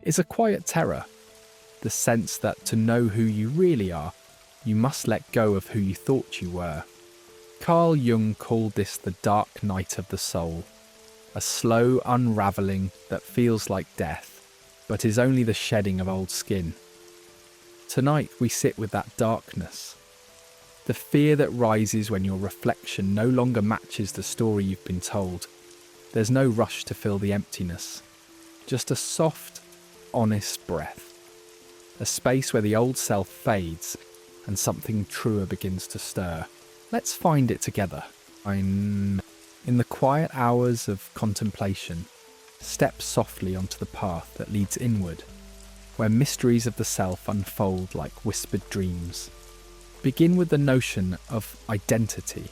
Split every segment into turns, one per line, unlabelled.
is a quiet terror, the sense that to know who you really are, you must let go of who you thought you were. Carl Jung called this the dark night of the soul, a slow unravelling that feels like death, but is only the shedding of old skin. Tonight we sit with that darkness, the fear that rises when your reflection no longer matches the story you've been told. There's no rush to fill the emptiness, just a soft, honest breath, a space where the old self fades and something truer begins to stir. Let's find it together. In the quiet hours of contemplation, step softly onto the path that leads inward, where mysteries of the self unfold like whispered dreams. Begin with the notion of identity,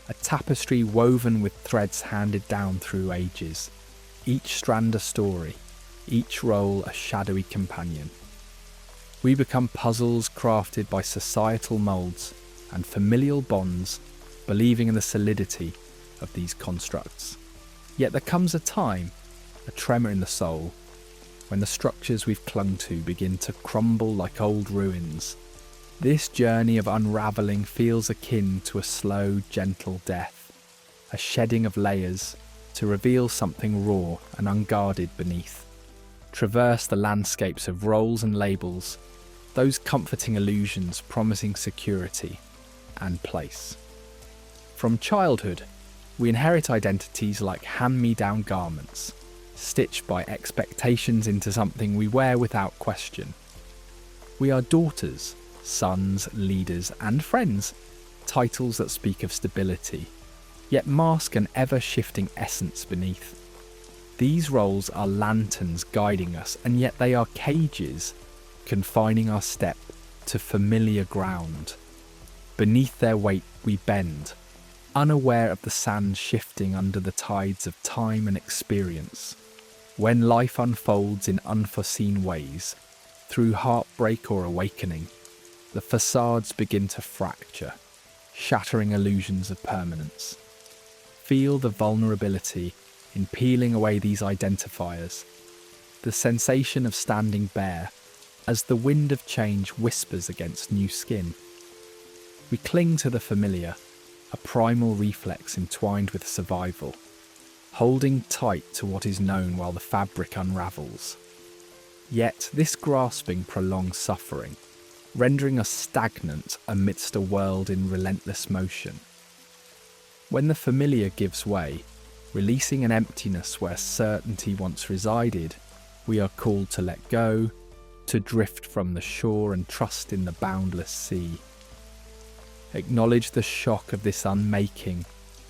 a tapestry woven with threads handed down through ages, each strand a story, each role a shadowy companion. We become puzzles crafted by societal moulds and familial bonds, believing in the solidity of these constructs. Yet there comes a time, a tremor in the soul, when the structures we've clung to begin to crumble like old ruins. This journey of unravelling feels akin to a slow, gentle death, a shedding of layers to reveal something raw and unguarded beneath. Traverse the landscapes of roles and labels, those comforting illusions promising security and place. From childhood, we inherit identities like hand-me-down garments, stitched by expectations into something we wear without question. We are daughters, sons, leaders, and friends, titles that speak of stability, yet mask an ever-shifting essence beneath. These roles are lanterns guiding us, and yet they are cages, confining our step to familiar ground. Beneath their weight we bend, unaware of the sand shifting under the tides of time and experience. When life unfolds in unforeseen ways, through heartbreak or awakening, the facades begin to fracture, shattering illusions of permanence. Feel the vulnerability in peeling away these identifiers, the sensation of standing bare as the wind of change whispers against new skin. We cling to the familiar, a primal reflex entwined with survival, holding tight to what is known while the fabric unravels. Yet this grasping prolongs suffering, rendering us stagnant amidst a world in relentless motion. When the familiar gives way, releasing an emptiness where certainty once resided, we are called to let go, to drift from the shore and trust in the boundless sea. Acknowledge the shock of this unmaking,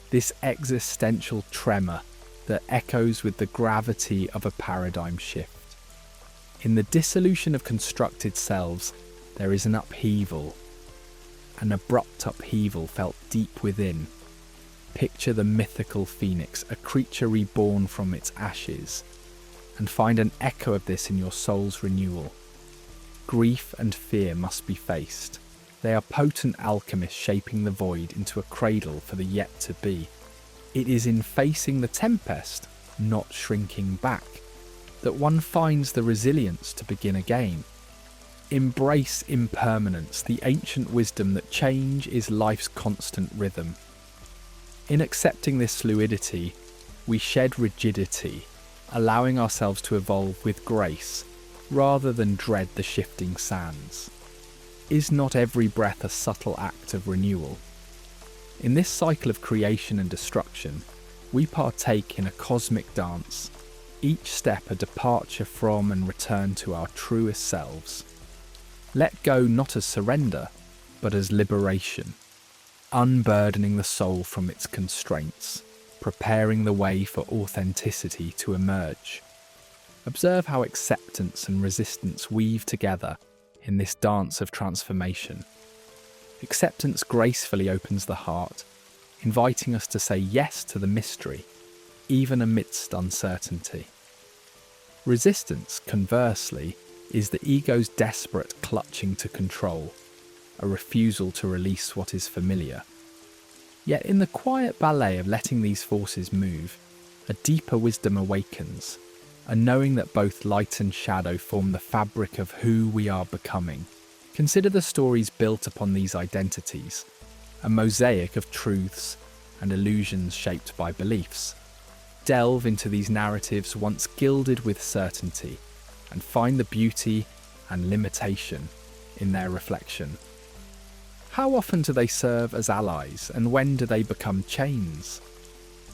this existential tremor that echoes with the gravity of a paradigm shift. In the dissolution of constructed selves, there is an upheaval, an abrupt upheaval felt deep within. Picture the mythical phoenix, a creature reborn from its ashes, and find an echo of this in your soul's renewal. Grief and fear must be faced. They are potent alchemists shaping the void into a cradle for the yet to be. It is in facing the tempest, not shrinking back, that one finds the resilience to begin again. Embrace impermanence, the ancient wisdom that change is life's constant rhythm. In accepting this fluidity, we shed rigidity, allowing ourselves to evolve with grace, rather than dread the shifting sands. Is not every breath a subtle act of renewal? In this cycle of creation and destruction, we partake in a cosmic dance, each step a departure from and return to our truest selves. Let go not as surrender, but as liberation, unburdening the soul from its constraints, preparing the way for authenticity to emerge. Observe how acceptance and resistance weave together in this dance of transformation. Acceptance gracefully opens the heart, inviting us to say yes to the mystery, even amidst uncertainty. Resistance, conversely, is the ego's desperate clutching to control, a refusal to release what is familiar. Yet in the quiet ballet of letting these forces move, a deeper wisdom awakens, and knowing that both light and shadow form the fabric of who we are becoming. Consider the stories built upon these identities, a mosaic of truths and illusions shaped by beliefs. Delve into these narratives once gilded with certainty and find the beauty and limitation in their reflection. How often do they serve as allies, and when do they become chains?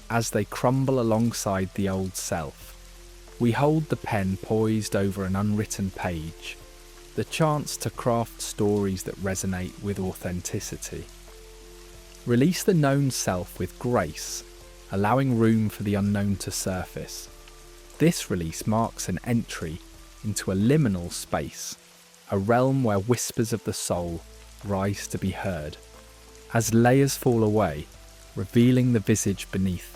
As they crumble alongside the old self, we hold the pen poised over an unwritten page, the chance to craft stories that resonate with authenticity. Release the known self with grace, allowing room for the unknown to surface. This release marks an entry into a liminal space, a realm where whispers of the soul rise to be heard. As layers fall away, revealing the visage beneath,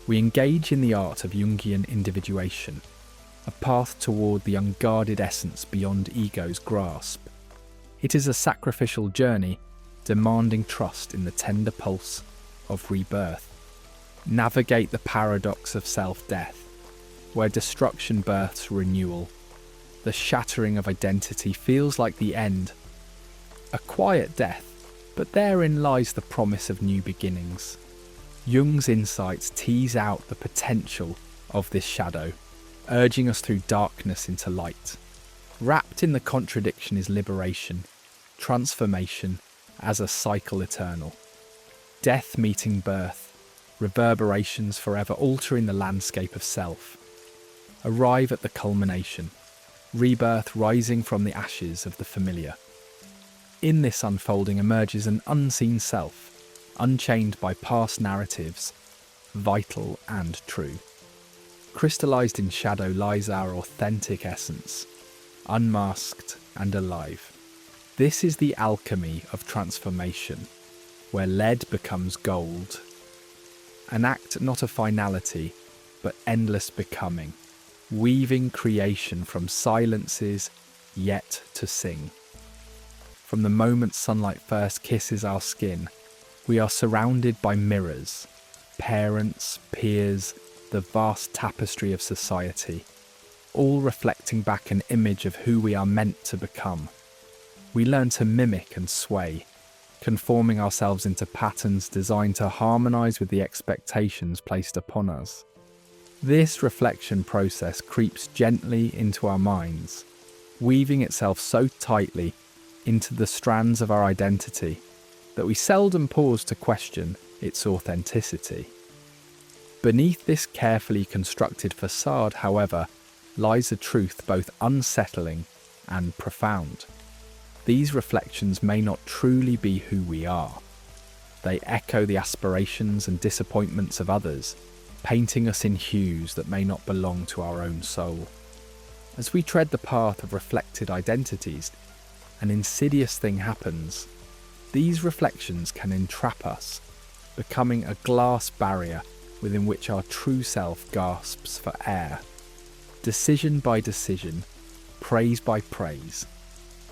we engage in the art of Jungian individuation, a path toward the unguarded essence beyond ego's grasp. It is a sacrificial journey, demanding trust in the tender pulse of rebirth. Navigate the paradox of self-death, where destruction births renewal. The shattering of identity feels like the end, a quiet death, but therein lies the promise of new beginnings. Jung's insights tease out the potential of this shadow, urging us through darkness into light. Wrapped in the contradiction is liberation, transformation as a cycle eternal. Death meeting birth, reverberations forever altering the landscape of self. Arrive at the culmination, rebirth rising from the ashes of the familiar. In this unfolding emerges an unseen self, unchained by past narratives, vital and true. Crystallized in shadow lies our authentic essence, unmasked and alive. This is the alchemy of transformation, where lead becomes gold. An act not of finality, but endless becoming, weaving creation from silences yet to sing. From the moment sunlight first kisses our skin, we are surrounded by mirrors, parents, peers, the vast tapestry of society, all reflecting back an image of who we are meant to become. We learn to mimic and sway, conforming ourselves into patterns designed to harmonize with the expectations placed upon us. This reflection process creeps gently into our minds, weaving itself so tightly into the strands of our identity that we seldom pause to question its authenticity. Beneath this carefully constructed facade, however, lies a truth both unsettling and profound. These reflections may not truly be who we are. They echo the aspirations and disappointments of others, painting us in hues that may not belong to our own soul. As we tread the path of reflected identities, an insidious thing happens. These reflections can entrap us, becoming a glass barrier within which our true self gasps for air. Decision by decision, praise by praise,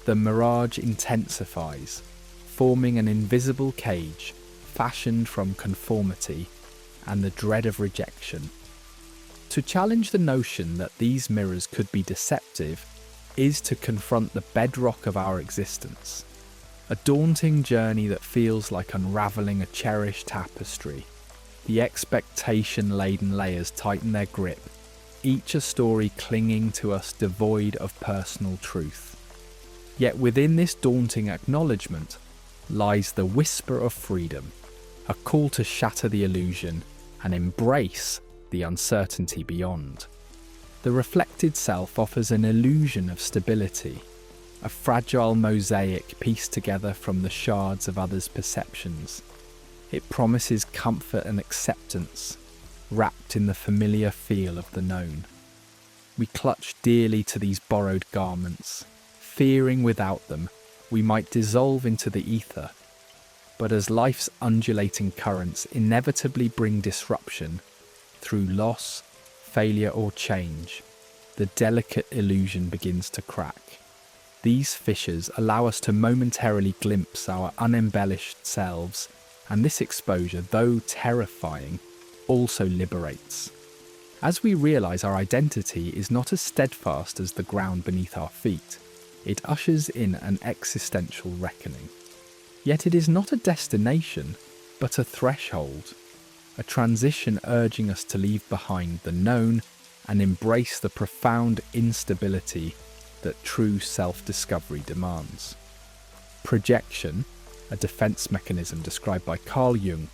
the mirage intensifies, forming an invisible cage fashioned from conformity and the dread of rejection. To challenge the notion that these mirrors could be deceptive is to confront the bedrock of our existence, a daunting journey that feels like unravelling a cherished tapestry. The expectation-laden layers tighten their grip, each a story clinging to us devoid of personal truth. Yet within this daunting acknowledgement lies the whisper of freedom, a call to shatter the illusion and embrace the uncertainty beyond. The reflected self offers an illusion of stability, a fragile mosaic pieced together from the shards of others' perceptions. It promises comfort and acceptance, wrapped in the familiar feel of the known. We clutch dearly to these borrowed garments, fearing without them we might dissolve into the ether. But as life's undulating currents inevitably bring disruption, through loss, failure or change, the delicate illusion begins to crack. These fissures allow us to momentarily glimpse our unembellished selves, and this exposure, though terrifying, also liberates. As we realize our identity is not as steadfast as the ground beneath our feet, it ushers in an existential reckoning. Yet it is not a destination, but a threshold, a transition urging us to leave behind the known and embrace the profound instability that true self-discovery demands. Projection, a defense mechanism described by Carl Jung,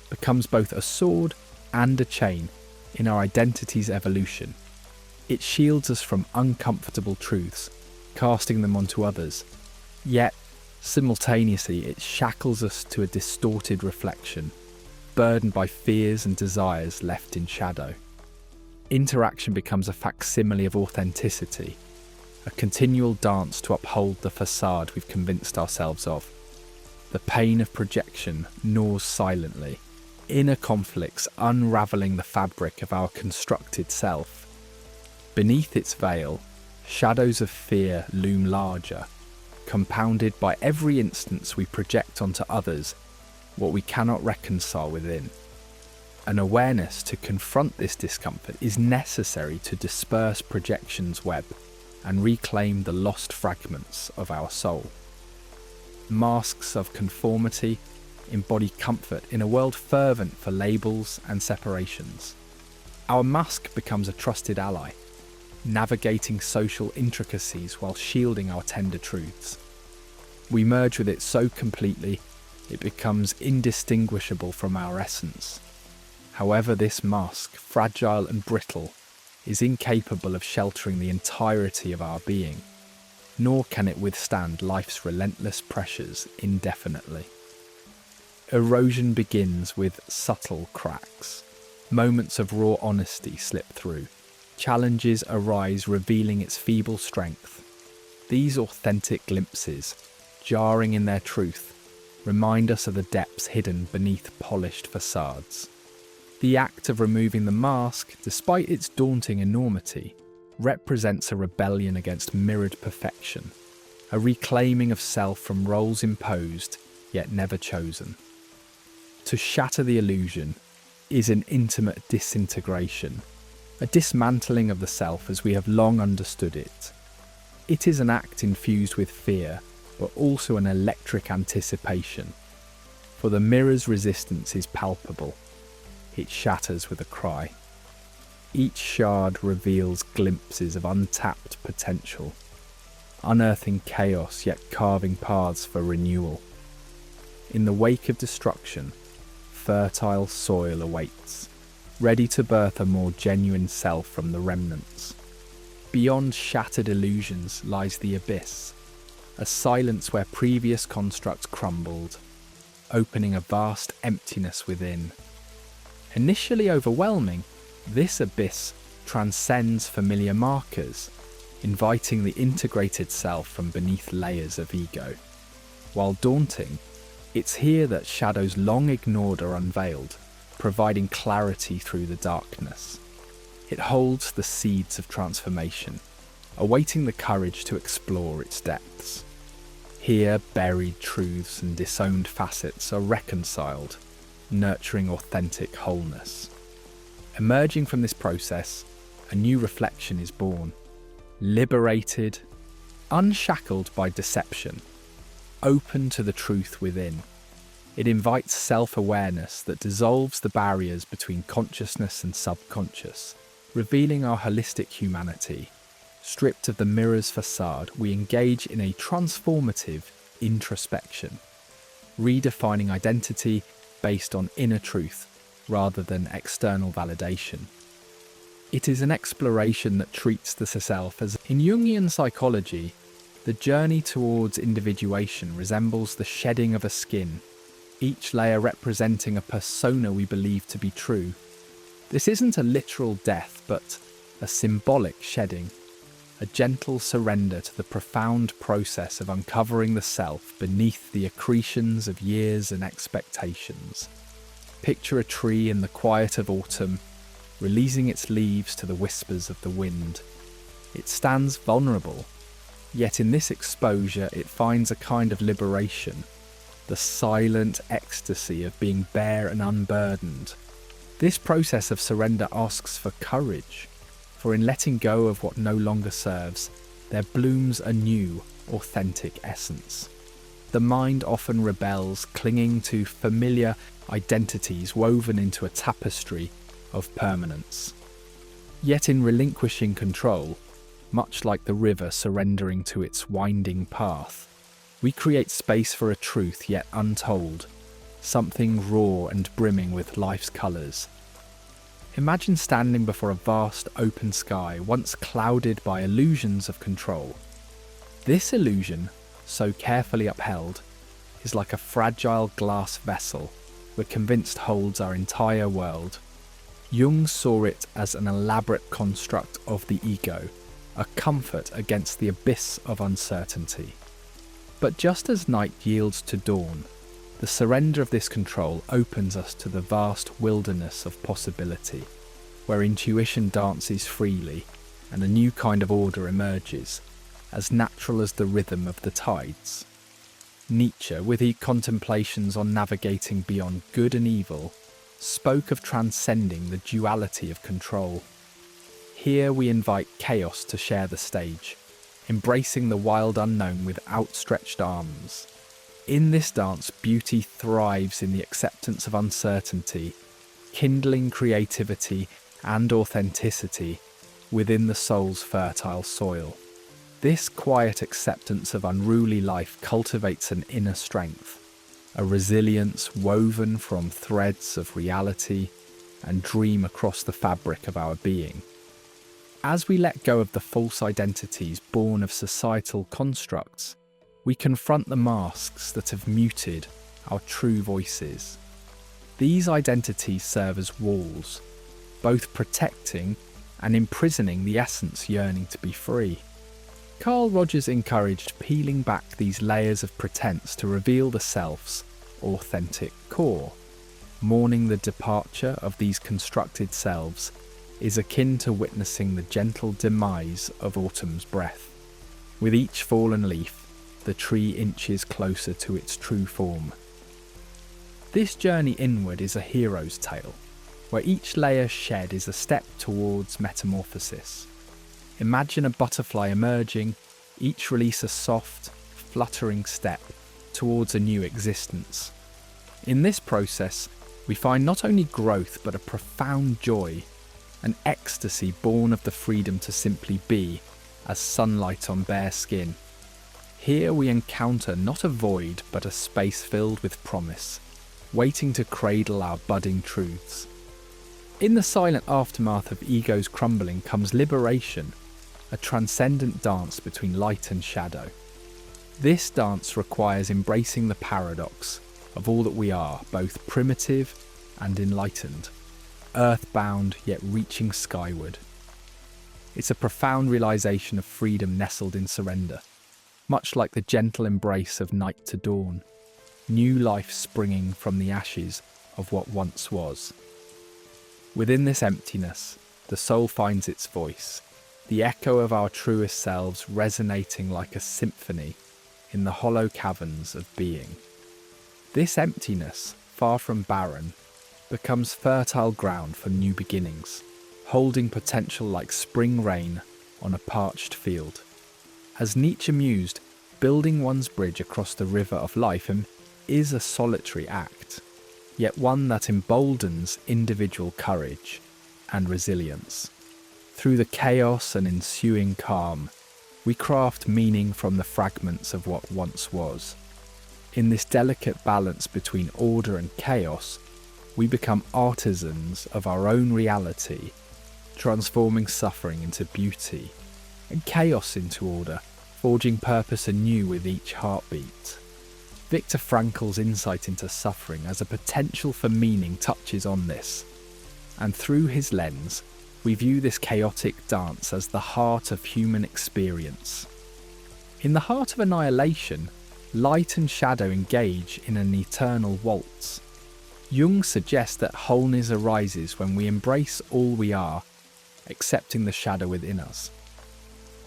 becomes both a sword and a chain in our identity's evolution. It shields us from uncomfortable truths, casting them onto others, yet simultaneously it shackles us to a distorted reflection, burdened by fears and desires left in shadow. Interaction becomes a facsimile of authenticity, a continual dance to uphold the facade we've convinced ourselves of. The pain of projection gnaws silently, inner conflicts unravelling the fabric of our constructed self. Beneath its veil, shadows of fear loom larger, compounded by every instance we project onto others what we cannot reconcile within. An awareness to confront this discomfort is necessary to disperse projection's web and reclaim the lost fragments of our soul. Masks of conformity embody comfort in a world fervent for labels and separations. Our mask becomes a trusted ally, navigating social intricacies while shielding our tender truths. We merge with it so completely, it becomes indistinguishable from our essence. However, this mask, fragile and brittle, is incapable of sheltering the entirety of our being, nor can it withstand life's relentless pressures indefinitely. Erosion begins with subtle cracks. Moments of raw honesty slip through. Challenges arise, revealing its feeble strength. These authentic glimpses, jarring in their truth, remind us of the depths hidden beneath polished facades. The act of removing the mask, despite its daunting enormity, represents a rebellion against mirrored perfection, a reclaiming of self from roles imposed yet never chosen. To shatter the illusion is an intimate disintegration, a dismantling of the self as we have long understood it. It is an act infused with fear, but also an electric anticipation, for the mirror's resistance is palpable. It shatters with a cry. Each shard reveals glimpses of untapped potential, unearthing chaos yet carving paths for renewal. In the wake of destruction, fertile soil awaits, ready to birth a more genuine self from the remnants. Beyond shattered illusions lies the abyss, a silence where previous constructs crumbled, opening a vast emptiness within. Initially overwhelming, this abyss transcends familiar markers, inviting the integrated self from beneath layers of ego. While daunting, it's here that shadows long ignored are unveiled, providing clarity through the darkness. It holds the seeds of transformation, awaiting the courage to explore its depths. Here, buried truths and disowned facets are reconciled, nurturing authentic wholeness. Emerging from this process, a new reflection is born, liberated, unshackled by deception, open to the truth within. It invites self-awareness that dissolves the barriers between consciousness and subconscious, revealing our holistic humanity. Stripped of the mirror's facade, we engage in a transformative introspection, redefining identity based on inner truth rather than external validation. It is an exploration that treats the self as, in Jungian psychology, the journey towards individuation resembles the shedding of a skin, each layer representing a persona we believe to be true. This isn't a literal death, but a symbolic shedding, a gentle surrender to the profound process of uncovering the self beneath the accretions of years and expectations. Picture a tree in the quiet of autumn, releasing its leaves to the whispers of the wind. It stands vulnerable, yet in this exposure it finds a kind of liberation, the silent ecstasy of being bare and unburdened. This process of surrender asks for courage, for in letting go of what no longer serves, there blooms a new, authentic essence. The mind often rebels, clinging to familiar identities woven into a tapestry of permanence. Yet in relinquishing control, much like the river surrendering to its winding path, we create space for a truth yet untold, something raw and brimming with life's colours. Imagine standing before a vast open sky once clouded by illusions of control. This illusion, so carefully upheld, is like a fragile glass vessel we're convinced holds our entire world. Jung saw it as an elaborate construct of the ego, a comfort against the abyss of uncertainty. But just as night yields to dawn, the surrender of this control opens us to the vast wilderness of possibility, where intuition dances freely and a new kind of order emerges, as natural as the rhythm of the tides. Nietzsche, with his contemplations on navigating beyond good and evil, spoke of transcending the duality of control. Here we invite chaos to share the stage, embracing the wild unknown with outstretched arms. In this dance, beauty thrives in the acceptance of uncertainty, kindling creativity and authenticity within the soul's fertile soil. This quiet acceptance of unruly life cultivates an inner strength, a resilience woven from threads of reality and dream across the fabric of our being. As we let go of the false identities born of societal constructs, we confront the masks that have muted our true voices. These identities serve as walls, both protecting and imprisoning the essence yearning to be free. Carl Rogers encouraged peeling back these layers of pretense to reveal the self's authentic core. Mourning the departure of these constructed selves is akin to witnessing the gentle demise of autumn's breath. With each fallen leaf, the tree inches closer to its true form. This journey inward is a hero's tale, where each layer shed is a step towards metamorphosis. Imagine a butterfly emerging, each release a soft, fluttering step towards a new existence. In this process, we find not only growth but a profound joy, an ecstasy born of the freedom to simply be, as sunlight on bare skin. Here we encounter not a void but a space filled with promise, waiting to cradle our budding truths. In the silent aftermath of ego's crumbling comes liberation, a transcendent dance between light and shadow. This dance requires embracing the paradox of all that we are, both primitive and enlightened, earthbound yet reaching skyward. It's a profound realization of freedom nestled in surrender, much like the gentle embrace of night to dawn, new life springing from the ashes of what once was. Within this emptiness, the soul finds its voice, the echo of our truest selves resonating like a symphony in the hollow caverns of being. This emptiness, far from barren, becomes fertile ground for new beginnings, holding potential like spring rain on a parched field. As Nietzsche mused, building one's bridge across the river of life is a solitary act, yet one that emboldens individual courage and resilience. Through the chaos and ensuing calm, we craft meaning from the fragments of what once was. In this delicate balance between order and chaos, we become artisans of our own reality, transforming suffering into beauty and chaos into order, forging purpose anew with each heartbeat. Viktor Frankl's insight into suffering as a potential for meaning touches on this, and through his lens, we view this chaotic dance as the heart of human experience. In the heart of annihilation, light and shadow engage in an eternal waltz. Jung suggests that wholeness arises when we embrace all we are, accepting the shadow within us.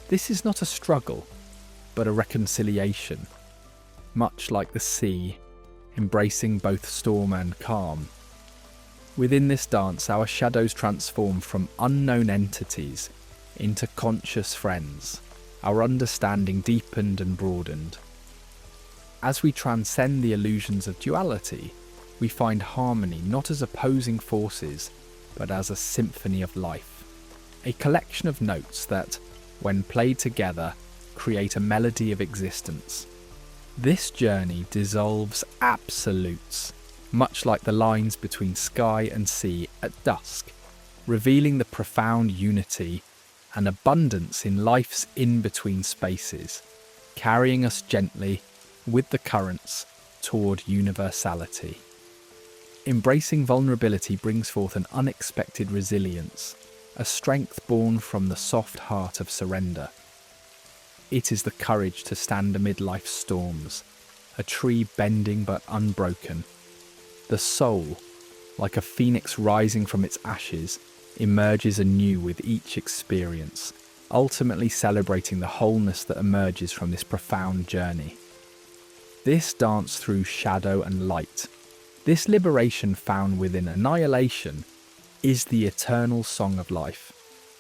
This is not a struggle, but a reconciliation, much like the sea, embracing both storm and calm. Within this dance, our shadows transform from unknown entities into conscious friends, our understanding deepened and broadened. As we transcend the illusions of duality, we find harmony not as opposing forces, but as a symphony of life, a collection of notes that, when played together, create a melody of existence. This journey dissolves absolutes, much like the lines between sky and sea at dusk, revealing the profound unity and abundance in life's in-between spaces, carrying us gently, with the currents, toward universality. Embracing vulnerability brings forth an unexpected resilience, a strength born from the soft heart of surrender. It is the courage to stand amid life's storms, a tree bending but unbroken. The soul, like a phoenix rising from its ashes, emerges anew with each experience, ultimately celebrating the wholeness that emerges from this profound journey. This dance through shadow and light, this liberation found within annihilation, is the eternal song of life,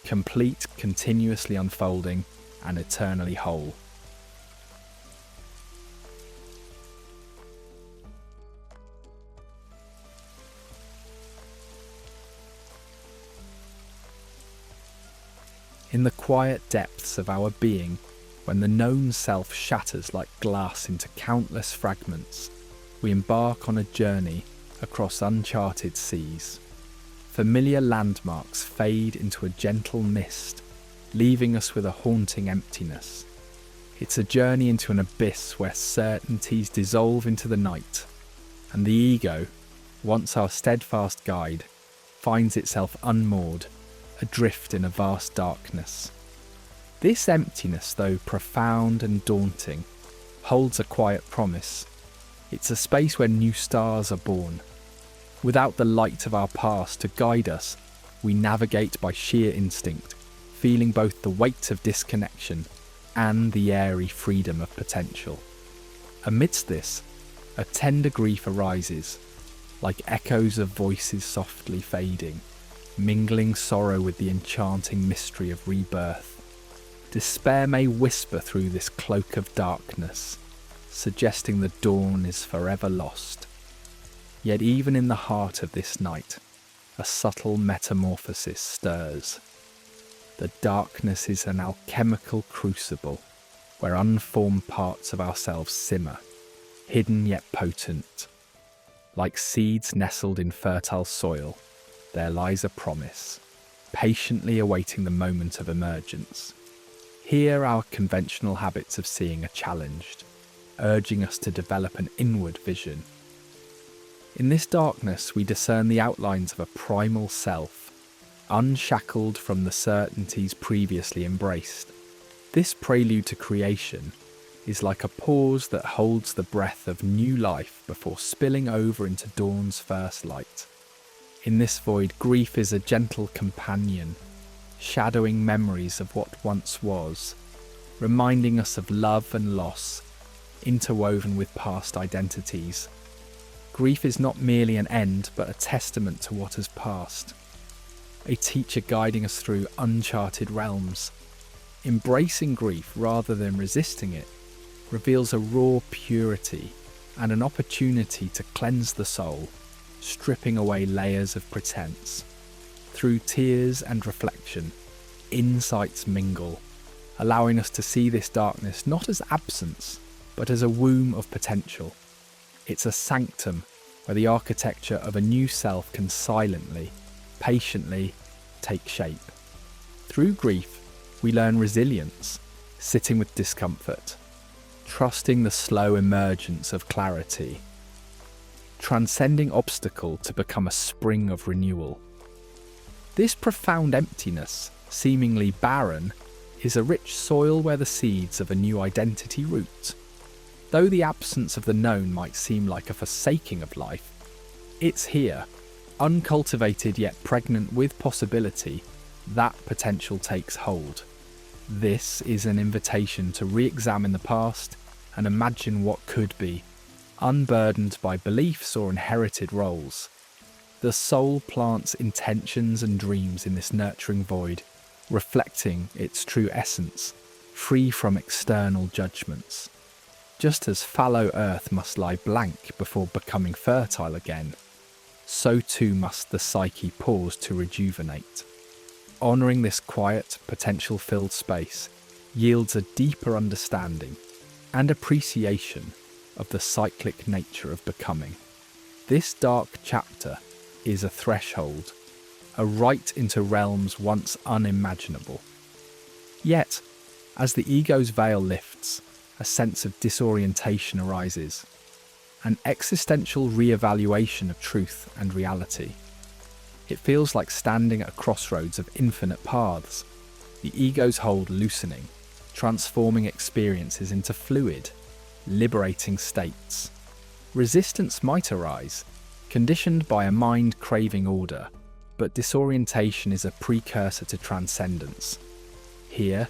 complete, continuously unfolding, and eternally whole. In the quiet depths of our being, when the known self shatters like glass into countless fragments, we embark on a journey across uncharted seas. Familiar landmarks fade into a gentle mist, leaving us with a haunting emptiness. It's a journey into an abyss where certainties dissolve into the night, and the ego, once our steadfast guide, finds itself unmoored, adrift in a vast darkness. This emptiness, though profound and daunting, holds a quiet promise. It's a space where new stars are born. Without the light of our past to guide us, we navigate by sheer instinct, feeling both the weight of disconnection and the airy freedom of potential. Amidst this, a tender grief arises, like echoes of voices softly fading, mingling sorrow with the enchanting mystery of rebirth. Despair may whisper through this cloak of darkness, suggesting the dawn is forever lost. Yet even in the heart of this night, a subtle metamorphosis stirs. The darkness is an alchemical crucible where unformed parts of ourselves simmer, hidden yet potent. Like seeds nestled in fertile soil, there lies a promise, patiently awaiting the moment of emergence. Here our conventional habits of seeing are challenged, urging us to develop an inward vision. In this darkness we discern the outlines of a primal self, unshackled from the certainties previously embraced. This prelude to creation is like a pause that holds the breath of new life before spilling over into dawn's first light. In this void, grief is a gentle companion, shadowing memories of what once was, reminding us of love and loss, interwoven with past identities. Grief is not merely an end, but a testament to what has passed, a teacher guiding us through uncharted realms. Embracing grief rather than resisting it reveals a raw purity and an opportunity to cleanse the soul, stripping away layers of pretense. Through tears and reflection, insights mingle, allowing us to see this darkness not as absence, but as a womb of potential. It's a sanctum where the architecture of a new self can silently, patiently take shape. Through grief, we learn resilience, sitting with discomfort, trusting the slow emergence of clarity, transcending obstacle to become a spring of renewal. This profound emptiness, seemingly barren, is a rich soil where the seeds of a new identity root. Though the absence of the known might seem like a forsaking of life, it's here, uncultivated yet pregnant with possibility, that potential takes hold. This is an invitation to re-examine the past and imagine what could be, unburdened by beliefs or inherited roles. The soul plants intentions and dreams in this nurturing void, reflecting its true essence, free from external judgments. Just as fallow earth must lie blank before becoming fertile again, so too must the psyche pause to rejuvenate. Honouring this quiet, potential-filled space yields a deeper understanding and appreciation of the cyclic nature of becoming. This dark chapter is a threshold, a rite into realms once unimaginable. Yet, as the ego's veil lifts, a sense of disorientation arises, an existential re-evaluation of truth and reality. It feels like standing at a crossroads of infinite paths, the ego's hold loosening, transforming experiences into fluid, liberating states. Resistance might arise, conditioned by a mind craving order, but disorientation is a precursor to transcendence. Here,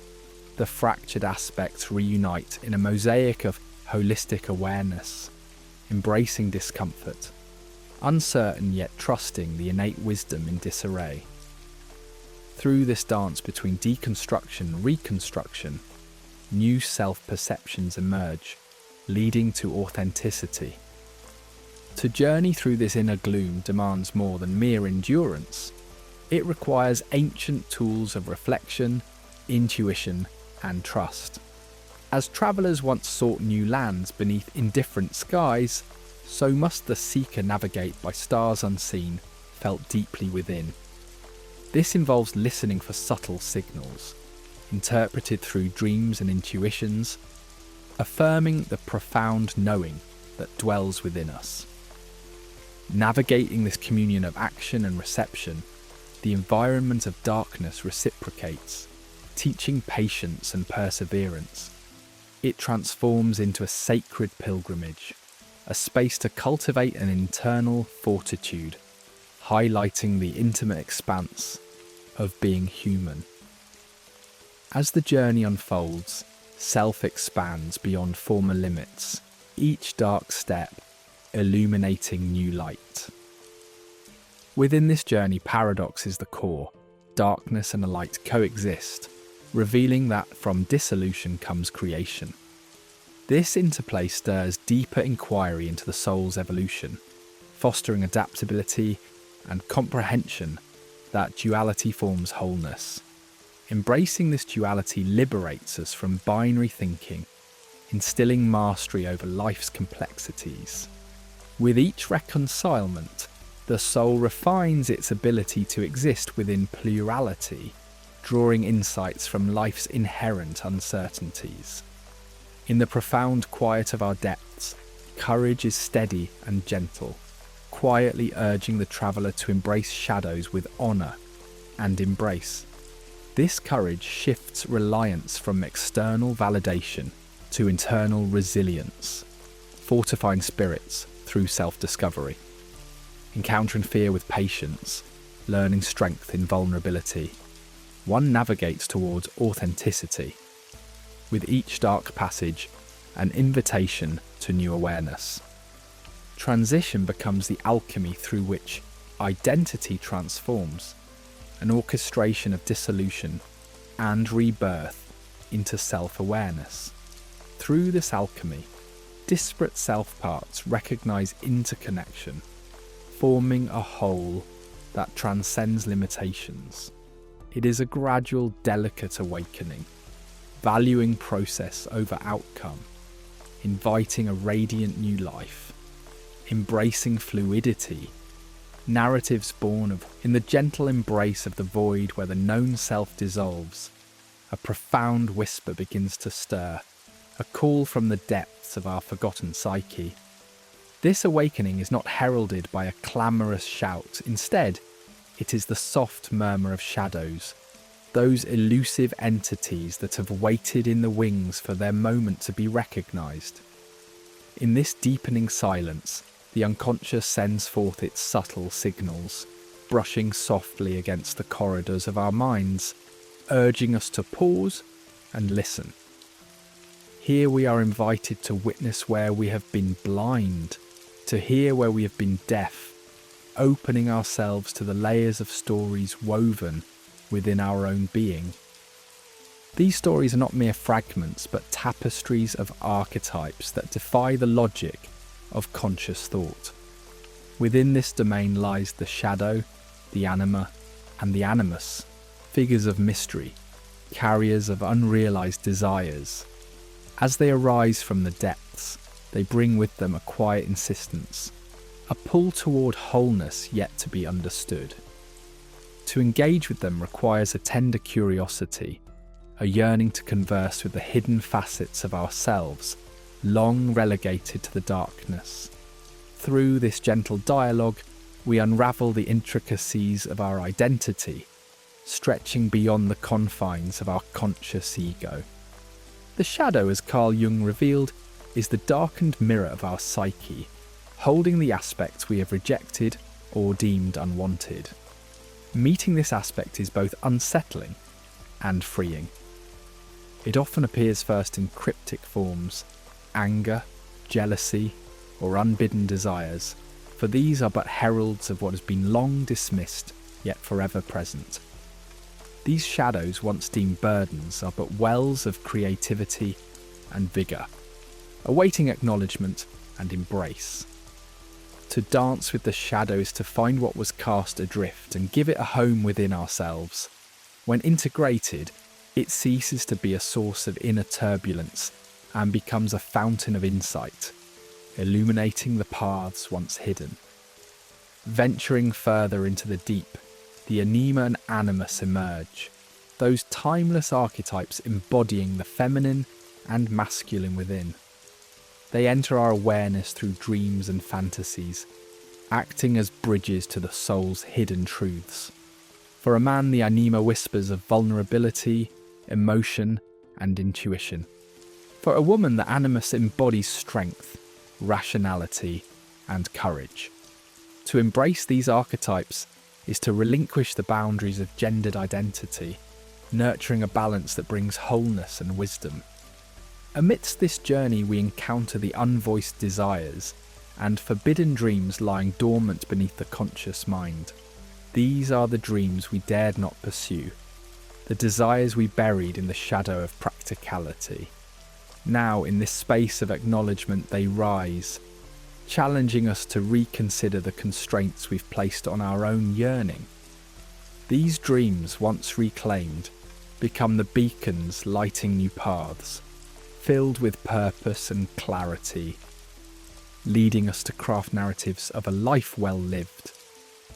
the fractured aspects reunite in a mosaic of holistic awareness, embracing discomfort, uncertain yet trusting the innate wisdom in disarray. Through this dance between deconstruction and reconstruction, new self-perceptions emerge, leading to authenticity. To journey through this inner gloom demands more than mere endurance. It requires ancient tools of reflection, intuition, and trust. As travellers once sought new lands beneath indifferent skies, so must the seeker navigate by stars unseen, felt deeply within. This involves listening for subtle signals, interpreted through dreams and intuitions, affirming the profound knowing that dwells within us. Navigating this communion of action and reception, the environment of darkness reciprocates, teaching patience and perseverance. It transforms into a sacred pilgrimage, a space to cultivate an internal fortitude, highlighting the intimate expanse of being human. As the journey unfolds, self expands beyond former limits, each dark step illuminating new light. Within this journey, paradox is the core. Darkness and a light coexist, revealing that from dissolution comes creation. This interplay stirs deeper inquiry into the soul's evolution, fostering adaptability and comprehension that duality forms wholeness. Embracing this duality liberates us from binary thinking, instilling mastery over life's complexities. With each reconcilement, the soul refines its ability to exist within plurality, drawing insights from life's inherent uncertainties. In the profound quiet of our depths, courage is steady and gentle, quietly urging the traveller to embrace shadows with honour and embrace. This courage shifts reliance from external validation to internal resilience, fortifying spirits through self-discovery. Encountering fear with patience, learning strength in vulnerability, one navigates towards authenticity. With each dark passage, an invitation to new awareness. Transition becomes the alchemy through which identity transforms, an orchestration of dissolution and rebirth into self-awareness. Through this alchemy, disparate self-parts recognize interconnection, forming a whole that transcends limitations. It is a gradual, delicate awakening, valuing process over outcome, inviting a radiant new life, embracing fluidity, narratives born in the gentle embrace of the void where the known self dissolves. A profound whisper begins to stir, a call from the depths of our forgotten psyche. This awakening is not heralded by a clamorous shout. Instead, it is the soft murmur of shadows, those elusive entities that have waited in the wings for their moment to be recognized. In this deepening silence, the unconscious sends forth its subtle signals, brushing softly against the corridors of our minds, urging us to pause and listen. Here we are invited to witness where we have been blind, to hear where we have been deaf, opening ourselves to the layers of stories woven within our own being. These stories are not mere fragments, but tapestries of archetypes that defy the logic of conscious thought. Within this domain lies the shadow, the anima, and the animus, figures of mystery, carriers of unrealized desires. As they arise from the depths, they bring with them a quiet insistence, a pull toward wholeness yet to be understood. To engage with them requires a tender curiosity, a yearning to converse with the hidden facets of ourselves, long relegated to the darkness. Through this gentle dialogue, we unravel the intricacies of our identity, stretching beyond the confines of our conscious ego. The shadow, as Carl Jung revealed, is the darkened mirror of our psyche, holding the aspects we have rejected or deemed unwanted. Meeting this aspect is both unsettling and freeing. It often appears first in cryptic forms, anger, jealousy, or unbidden desires, for these are but heralds of what has been long dismissed, yet forever present. These shadows, once deemed burdens, are but wells of creativity and vigour, awaiting acknowledgement and embrace. To dance with the shadow is to find what was cast adrift and give it a home within ourselves. When integrated, it ceases to be a source of inner turbulence and becomes a fountain of insight, illuminating the paths once hidden. Venturing further into the deep, the anima and animus emerge, those timeless archetypes embodying the feminine and masculine within. They enter our awareness through dreams and fantasies, acting as bridges to the soul's hidden truths. For a man, the anima whispers of vulnerability, emotion, and intuition. For a woman, the animus embodies strength, rationality, and courage. To embrace these archetypes is to relinquish the boundaries of gendered identity, nurturing a balance that brings wholeness and wisdom. Amidst this journey, we encounter the unvoiced desires and forbidden dreams lying dormant beneath the conscious mind. These are the dreams we dared not pursue, the desires we buried in the shadow of practicality. Now, in this space of acknowledgement, they rise, challenging us to reconsider the constraints we've placed on our own yearning. These dreams, once reclaimed, become the beacons lighting new paths, filled with purpose and clarity, leading us to craft narratives of a life well lived.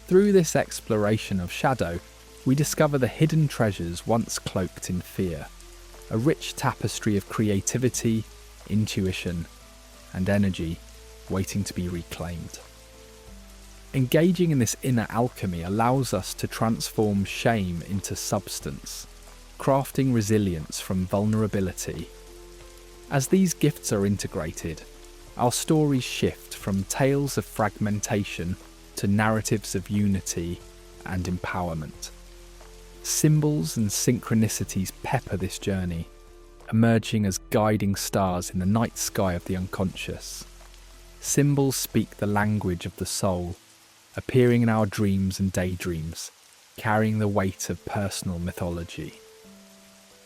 Through this exploration of shadow, we discover the hidden treasures once cloaked in fear, a rich tapestry of creativity, intuition, and energy waiting to be reclaimed. Engaging in this inner alchemy allows us to transform shame into substance, crafting resilience from vulnerability. As these gifts are integrated, our stories shift from tales of fragmentation to narratives of unity and empowerment. Symbols and synchronicities pepper this journey, emerging as guiding stars in the night sky of the unconscious. Symbols speak the language of the soul, appearing in our dreams and daydreams, carrying the weight of personal mythology.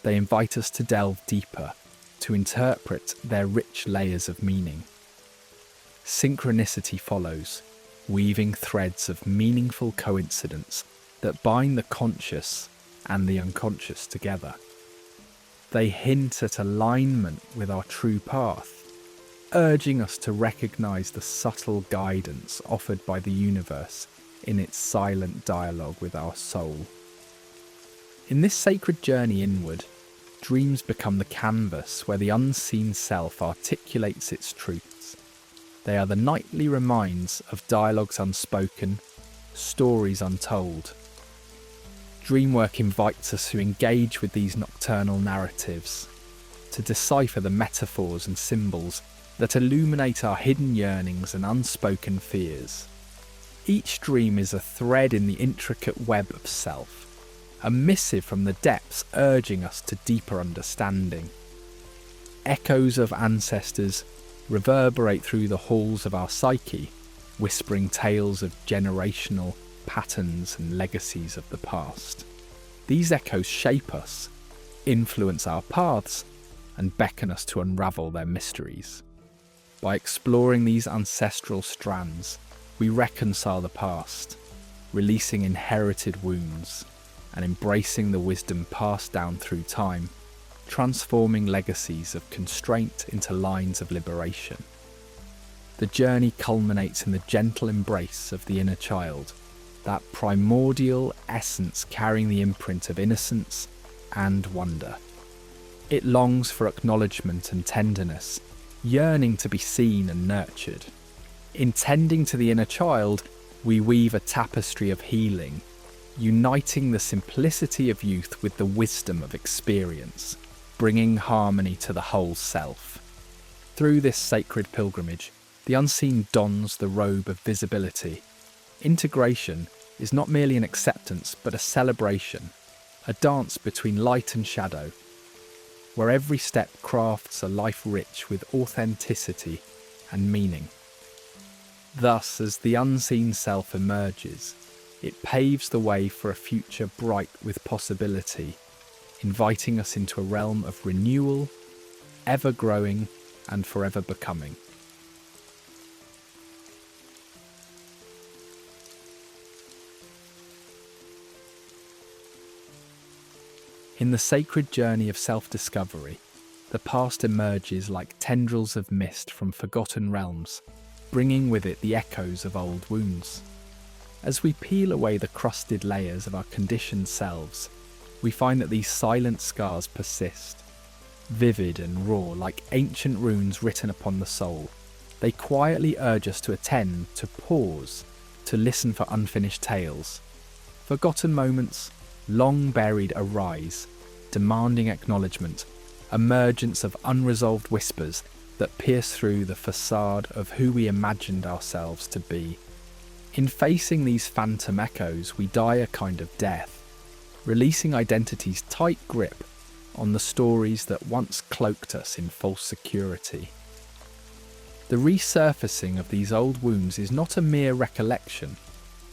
They invite us to delve deeper, to interpret their rich layers of meaning. Synchronicity follows, weaving threads of meaningful coincidence that bind the conscious and the unconscious together. They hint at alignment with our true path, urging us to recognize the subtle guidance offered by the universe in its silent dialogue with our soul. In this sacred journey inward, dreams become the canvas where the unseen self articulates its truths. They are the nightly reminds of dialogues unspoken, stories untold. Dreamwork invites us to engage with these nocturnal narratives, to decipher the metaphors and symbols that illuminate our hidden yearnings and unspoken fears. Each dream is a thread in the intricate web of self, a missive from the depths urging us to deeper understanding. Echoes of ancestors reverberate through the halls of our psyche, whispering tales of generational patterns and legacies of the past. These echoes shape us, influence our paths, and beckon us to unravel their mysteries. By exploring these ancestral strands, we reconcile the past, releasing inherited wounds and embracing the wisdom passed down through time, transforming legacies of constraint into lines of liberation. The journey culminates in the gentle embrace of the inner child, that primordial essence carrying the imprint of innocence and wonder. It longs for acknowledgement and tenderness, yearning to be seen and nurtured. In tending to the inner child, we weave a tapestry of healing, uniting the simplicity of youth with the wisdom of experience, bringing harmony to the whole self. Through this sacred pilgrimage, the unseen dons the robe of visibility. Integration is not merely an acceptance, but a celebration, a dance between light and shadow, where every step crafts a life rich with authenticity and meaning. Thus, as the unseen self emerges, it paves the way for a future bright with possibility, inviting us into a realm of renewal, ever-growing and forever becoming. In the sacred journey of self-discovery, the past emerges like tendrils of mist from forgotten realms, bringing with it the echoes of old wounds. As we peel away the crusted layers of our conditioned selves, we find that these silent scars persist. Vivid and raw, like ancient runes written upon the soul, they quietly urge us to attend, to pause, to listen for unfinished tales. Forgotten moments, long buried, arise, demanding acknowledgement, emergence of unresolved whispers that pierce through the facade of who we imagined ourselves to be. In facing these phantom echoes, we die a kind of death, releasing identity's tight grip on the stories that once cloaked us in false security. The resurfacing of these old wounds is not a mere recollection,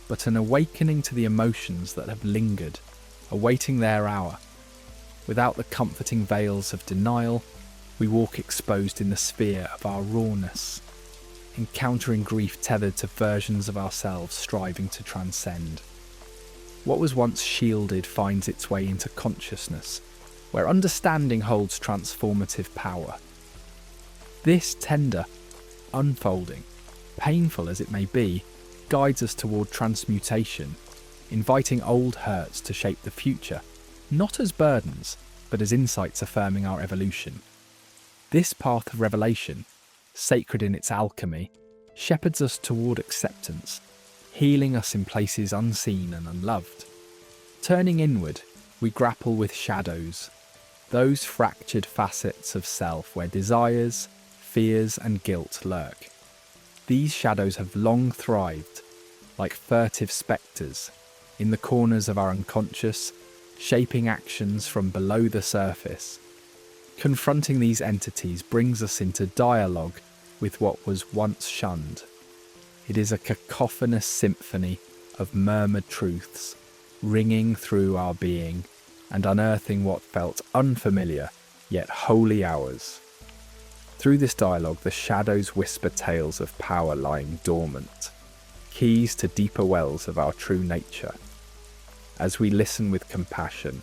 but an awakening to the emotions that have lingered, awaiting their hour. Without the comforting veils of denial, we walk exposed in the sphere of our rawness, encountering grief tethered to versions of ourselves striving to transcend. What was once shielded finds its way into consciousness, where understanding holds transformative power. This tender unfolding, painful as it may be, guides us toward transmutation, inviting old hurts to shape the future, not as burdens, but as insights affirming our evolution. This path of revelation, sacred in its alchemy, shepherds us toward acceptance, healing us in places unseen and unloved. Turning inward, we grapple with shadows, those fractured facets of self where desires, fears and guilt lurk. These shadows have long thrived, like furtive spectres, in the corners of our unconscious, shaping actions from below the surface. Confronting these entities brings us into dialogue with what was once shunned. It is a cacophonous symphony of murmured truths, ringing through our being and unearthing what felt unfamiliar, yet wholly ours. Through this dialogue, the shadows whisper tales of power lying dormant, keys to deeper wells of our true nature. As we listen with compassion,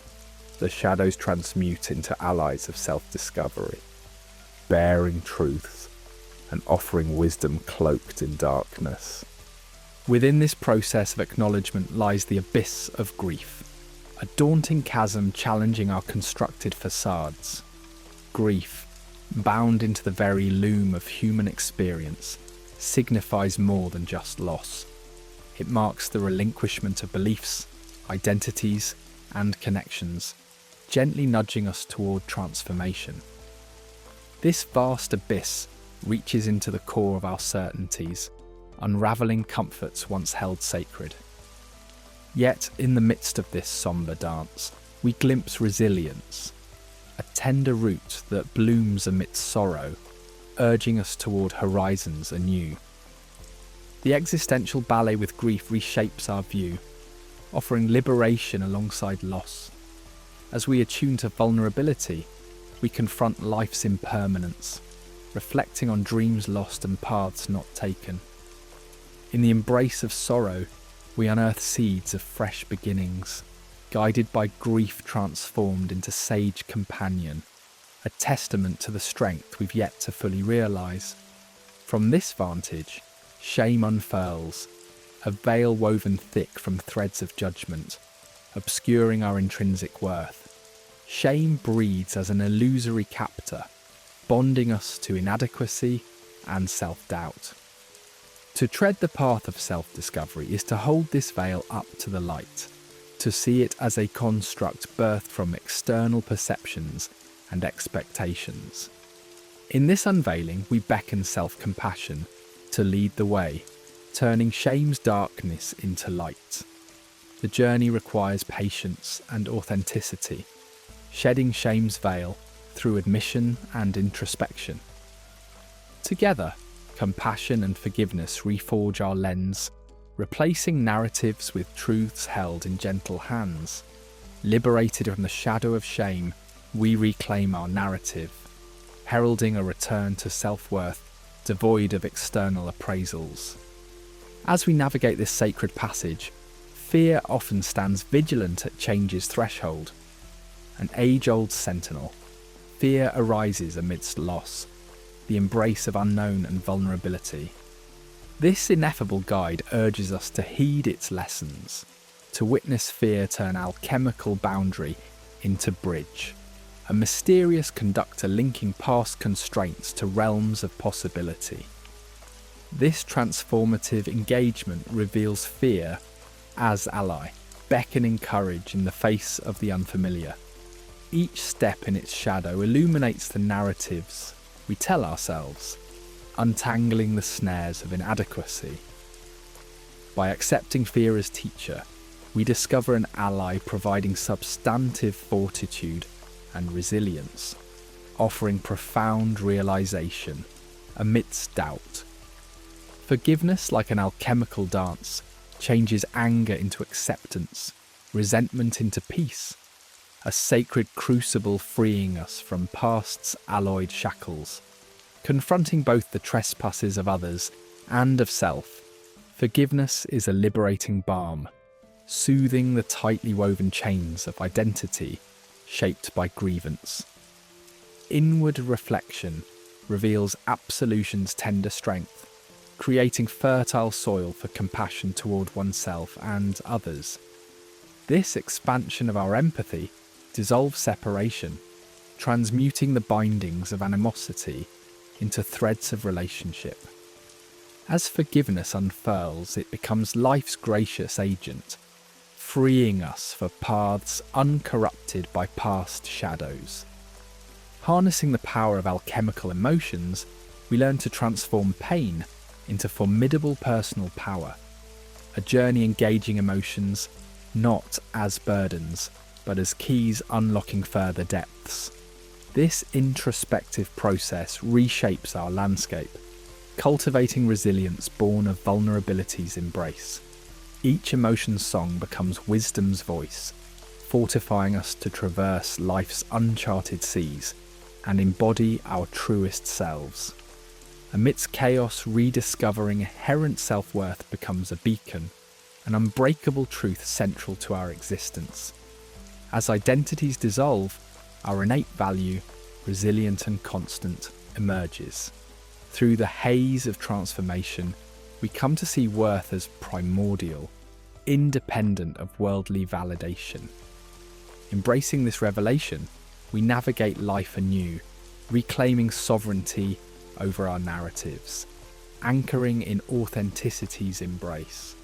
the shadows transmute into allies of self-discovery, bearing truths and offering wisdom cloaked in darkness. Within this process of acknowledgement lies the abyss of grief, a daunting chasm challenging our constructed facades. Grief, bound into the very loom of human experience, signifies more than just loss. It marks the relinquishment of beliefs, identities, and connections, gently nudging us toward transformation. This vast abyss reaches into the core of our certainties, unraveling comforts once held sacred. Yet, in the midst of this sombre dance, we glimpse resilience, a tender root that blooms amidst sorrow, urging us toward horizons anew. The existential ballet with grief reshapes our view, offering liberation alongside loss. As we attune to vulnerability, we confront life's impermanence, reflecting on dreams lost and paths not taken. In the embrace of sorrow, we unearth seeds of fresh beginnings, guided by grief transformed into sage companion, a testament to the strength we've yet to fully realise. From this vantage, shame unfurls, a veil woven thick from threads of judgment, obscuring our intrinsic worth. Shame breeds as an illusory captor, bonding us to inadequacy and self-doubt. To tread the path of self-discovery is to hold this veil up to the light, to see it as a construct birthed from external perceptions and expectations. In this unveiling, we beckon self-compassion to lead the way, turning shame's darkness into light. The journey requires patience and authenticity, shedding shame's veil through admission and introspection. Together, compassion and forgiveness reforge our lens, replacing narratives with truths held in gentle hands. Liberated from the shadow of shame, we reclaim our narrative, heralding a return to self-worth devoid of external appraisals. As we navigate this sacred passage, fear often stands vigilant at change's threshold. An age-old sentinel, fear arises amidst loss, the embrace of unknown and vulnerability. This ineffable guide urges us to heed its lessons, to witness fear turn alchemical boundary into bridge, a mysterious conductor linking past constraints to realms of possibility. This transformative engagement reveals fear as ally, beckoning courage in the face of the unfamiliar. Each step in its shadow illuminates the narratives we tell ourselves, untangling the snares of inadequacy. By accepting fear as teacher, we discover an ally providing substantive fortitude and resilience, offering profound realization amidst doubt. Forgiveness, like an alchemical dance, changes anger into acceptance, resentment into peace, a sacred crucible freeing us from past's alloyed shackles. Confronting both the trespasses of others and of self, forgiveness is a liberating balm, soothing the tightly woven chains of identity shaped by grievance. Inward reflection reveals absolution's tender strength, creating fertile soil for compassion toward oneself and others. This expansion of our empathy dissolves separation, transmuting the bindings of animosity into threads of relationship. As forgiveness unfurls, it becomes life's gracious agent, freeing us for paths uncorrupted by past shadows. Harnessing the power of alchemical emotions, we learn to transform pain into formidable personal power, a journey engaging emotions not as burdens, but as keys unlocking further depths. This introspective process reshapes our landscape, cultivating resilience born of vulnerability's embrace. Each emotion's song becomes wisdom's voice, fortifying us to traverse life's uncharted seas and embody our truest selves. Amidst chaos, rediscovering inherent self-worth becomes a beacon, an unbreakable truth central to our existence. As identities dissolve, our innate value, resilient and constant, emerges. Through the haze of transformation, we come to see worth as primordial, independent of worldly validation. Embracing this revelation, we navigate life anew, reclaiming sovereignty over our narratives, anchoring in authenticity's embrace.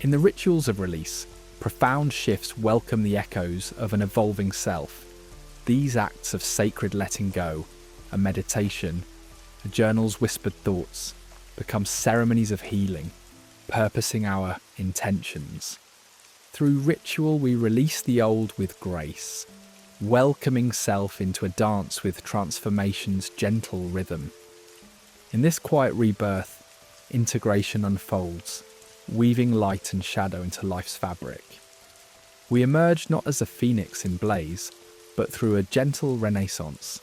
In the rituals of release, profound shifts welcome the echoes of an evolving self. These acts of sacred letting go, a meditation, a journal's whispered thoughts, become ceremonies of healing, purposing our intentions. Through ritual, we release the old with grace, welcoming self into a dance with transformation's gentle rhythm. In this quiet rebirth, integration unfolds, weaving light and shadow into life's fabric. We emerge not as a phoenix in blaze, but through a gentle renaissance,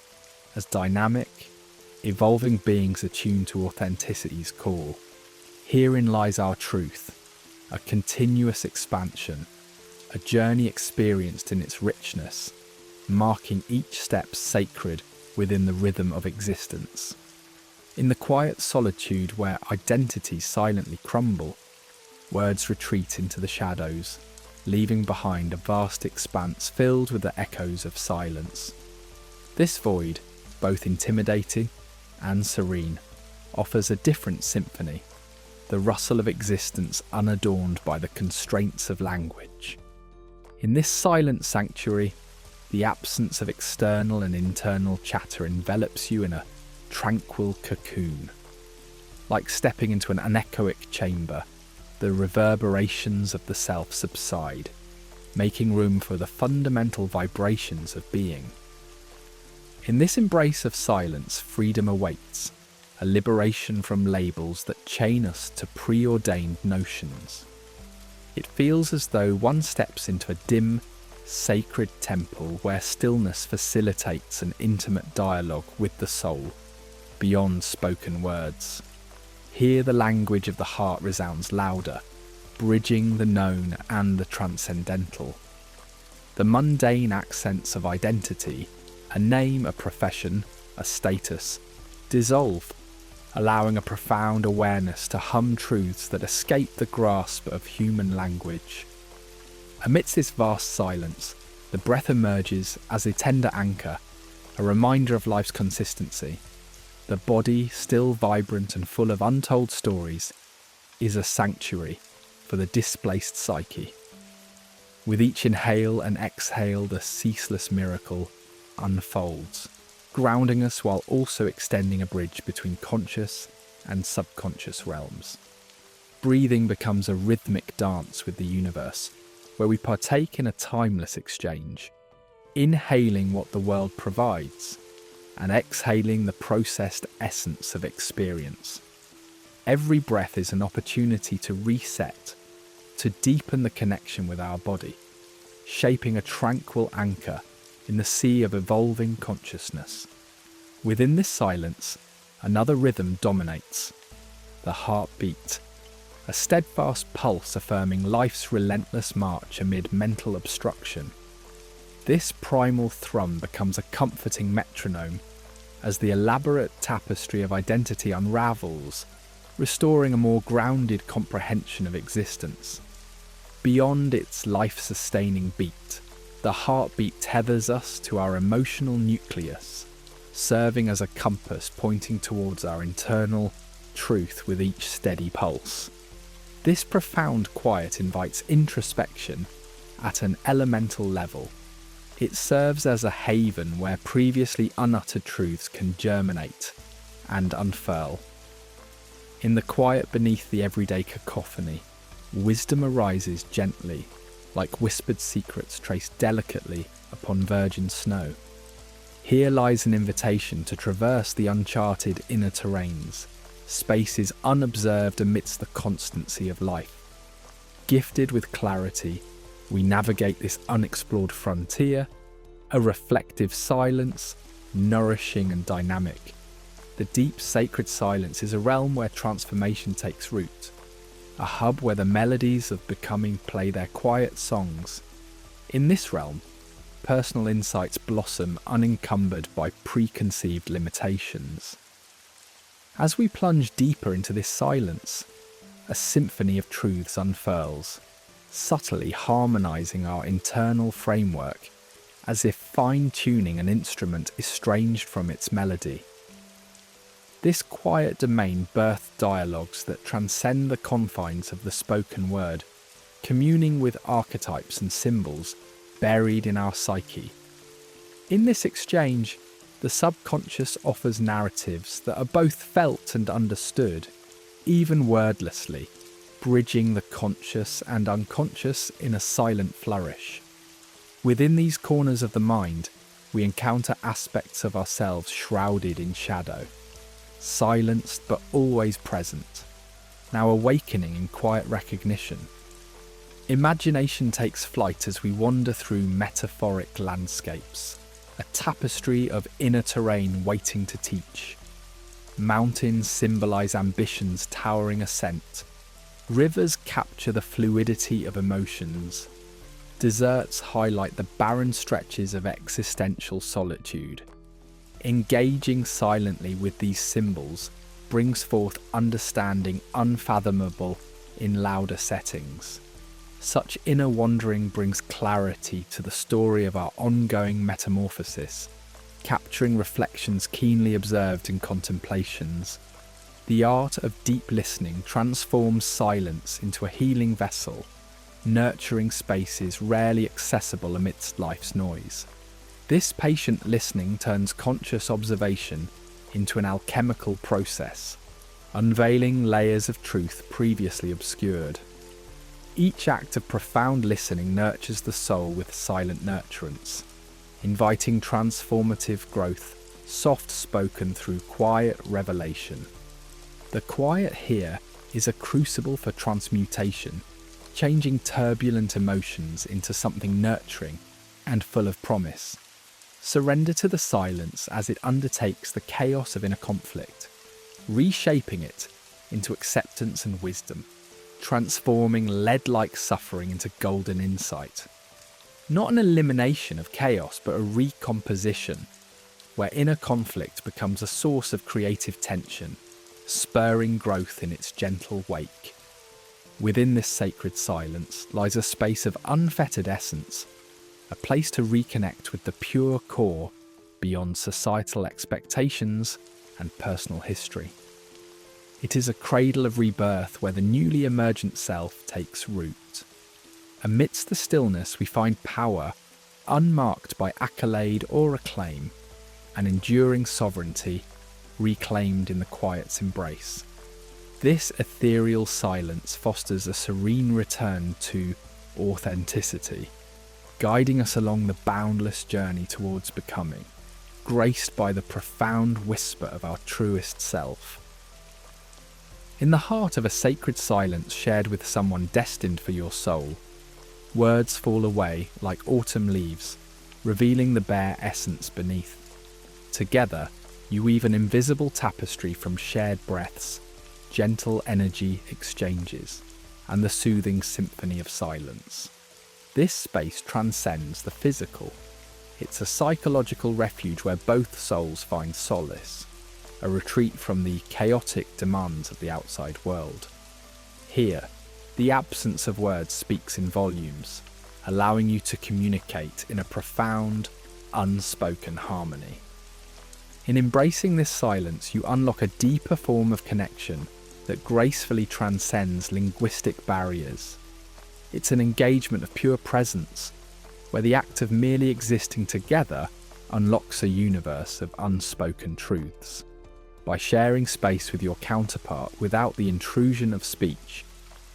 as dynamic, evolving beings attuned to authenticity's call. Herein lies our truth, a continuous expansion, a journey experienced in its richness, marking each step sacred within the rhythm of existence. In the quiet solitude where identities silently crumble, words retreat into the shadows, leaving behind a vast expanse filled with the echoes of silence. This void, both intimidating and serene, offers a different symphony, the rustle of existence unadorned by the constraints of language. In this silent sanctuary, the absence of external and internal chatter envelops you in a tranquil cocoon. Like stepping into an anechoic chamber, the reverberations of the self subside, making room for the fundamental vibrations of being. In this embrace of silence, freedom awaits, a liberation from labels that chain us to preordained notions. It feels as though one steps into a dim, sacred temple where stillness facilitates an intimate dialogue with the soul, beyond spoken words. Here the language of the heart resounds louder, bridging the known and the transcendental. The mundane accents of identity, a name, a profession, a status, dissolve, allowing a profound awareness to hum truths that escape the grasp of human language. Amidst this vast silence, the breath emerges as a tender anchor, a reminder of life's consistency. The body, still vibrant and full of untold stories, is a sanctuary for the displaced psyche. With each inhale and exhale, the ceaseless miracle unfolds, grounding us while also extending a bridge between conscious and subconscious realms. Breathing becomes a rhythmic dance with the universe, where we partake in a timeless exchange, inhaling what the world provides and exhaling the processed essence of experience. Every breath is an opportunity to reset, to deepen the connection with our body, shaping a tranquil anchor in the sea of evolving consciousness. Within this silence, another rhythm dominates, the heartbeat, a steadfast pulse affirming life's relentless march amid mental obstruction. This primal thrum becomes a comforting metronome as the elaborate tapestry of identity unravels, restoring a more grounded comprehension of existence. Beyond its life-sustaining beat, the heartbeat tethers us to our emotional nucleus, serving as a compass pointing towards our internal truth with each steady pulse. This profound quiet invites introspection at an elemental level. It serves as a haven where previously unuttered truths can germinate and unfurl. In the quiet beneath the everyday cacophony, wisdom arises gently, like whispered secrets traced delicately upon virgin snow. Here lies an invitation to traverse the uncharted inner terrains, spaces unobserved amidst the constancy of life. Gifted with clarity, we navigate this unexplored frontier, a reflective silence, nourishing and dynamic. The deep sacred silence is a realm where transformation takes root, a hub where the melodies of becoming play their quiet songs. In this realm, personal insights blossom unencumbered by preconceived limitations. As we plunge deeper into this silence, a symphony of truths unfurls, subtly harmonizing our internal framework, as if fine-tuning an instrument estranged from its melody. This quiet domain birthed dialogues that transcend the confines of the spoken word, communing with archetypes and symbols buried in our psyche. In this exchange, the subconscious offers narratives that are both felt and understood, even wordlessly, bridging the conscious and unconscious in a silent flourish. Within these corners of the mind, we encounter aspects of ourselves shrouded in shadow, silenced but always present, now awakening in quiet recognition. Imagination takes flight as we wander through metaphoric landscapes, a tapestry of inner terrain waiting to teach. Mountains symbolize ambition's towering ascent. Rivers capture the fluidity of emotions. Deserts highlight the barren stretches of existential solitude. Engaging silently with these symbols brings forth understanding unfathomable in louder settings. Such inner wandering brings clarity to the story of our ongoing metamorphosis, capturing reflections keenly observed in contemplations. The art of deep listening transforms silence into a healing vessel, nurturing spaces rarely accessible amidst life's noise. This patient listening turns conscious observation into an alchemical process, unveiling layers of truth previously obscured. Each act of profound listening nurtures the soul with silent nurturance, inviting transformative growth, soft-spoken through quiet revelation. The quiet here is a crucible for transmutation, changing turbulent emotions into something nurturing and full of promise. Surrender to the silence as it undertakes the chaos of inner conflict, reshaping it into acceptance and wisdom, transforming lead-like suffering into golden insight. Not an elimination of chaos, but a recomposition, where inner conflict becomes a source of creative tension, spurring growth in its gentle wake. Within this sacred silence lies a space of unfettered essence, a place to reconnect with the pure core beyond societal expectations and personal history. It is a cradle of rebirth where the newly emergent self takes root. Amidst the stillness we find power, unmarked by accolade or acclaim, an enduring sovereignty reclaimed in the quiet's embrace. This ethereal silence fosters a serene return to authenticity, guiding us along the boundless journey towards becoming, graced by the profound whisper of our truest self. In the heart of a sacred silence shared with someone destined for your soul, words fall away like autumn leaves, revealing the bare essence beneath. Together, you weave an invisible tapestry from shared breaths, gentle energy exchanges, and the soothing symphony of silence. This space transcends the physical. It's a psychological refuge where both souls find solace, a retreat from the chaotic demands of the outside world. Here, the absence of words speaks in volumes, allowing you to communicate in a profound, unspoken harmony. In embracing this silence, you unlock a deeper form of connection that gracefully transcends linguistic barriers. It's an engagement of pure presence, where the act of merely existing together unlocks a universe of unspoken truths. By sharing space with your counterpart without the intrusion of speech,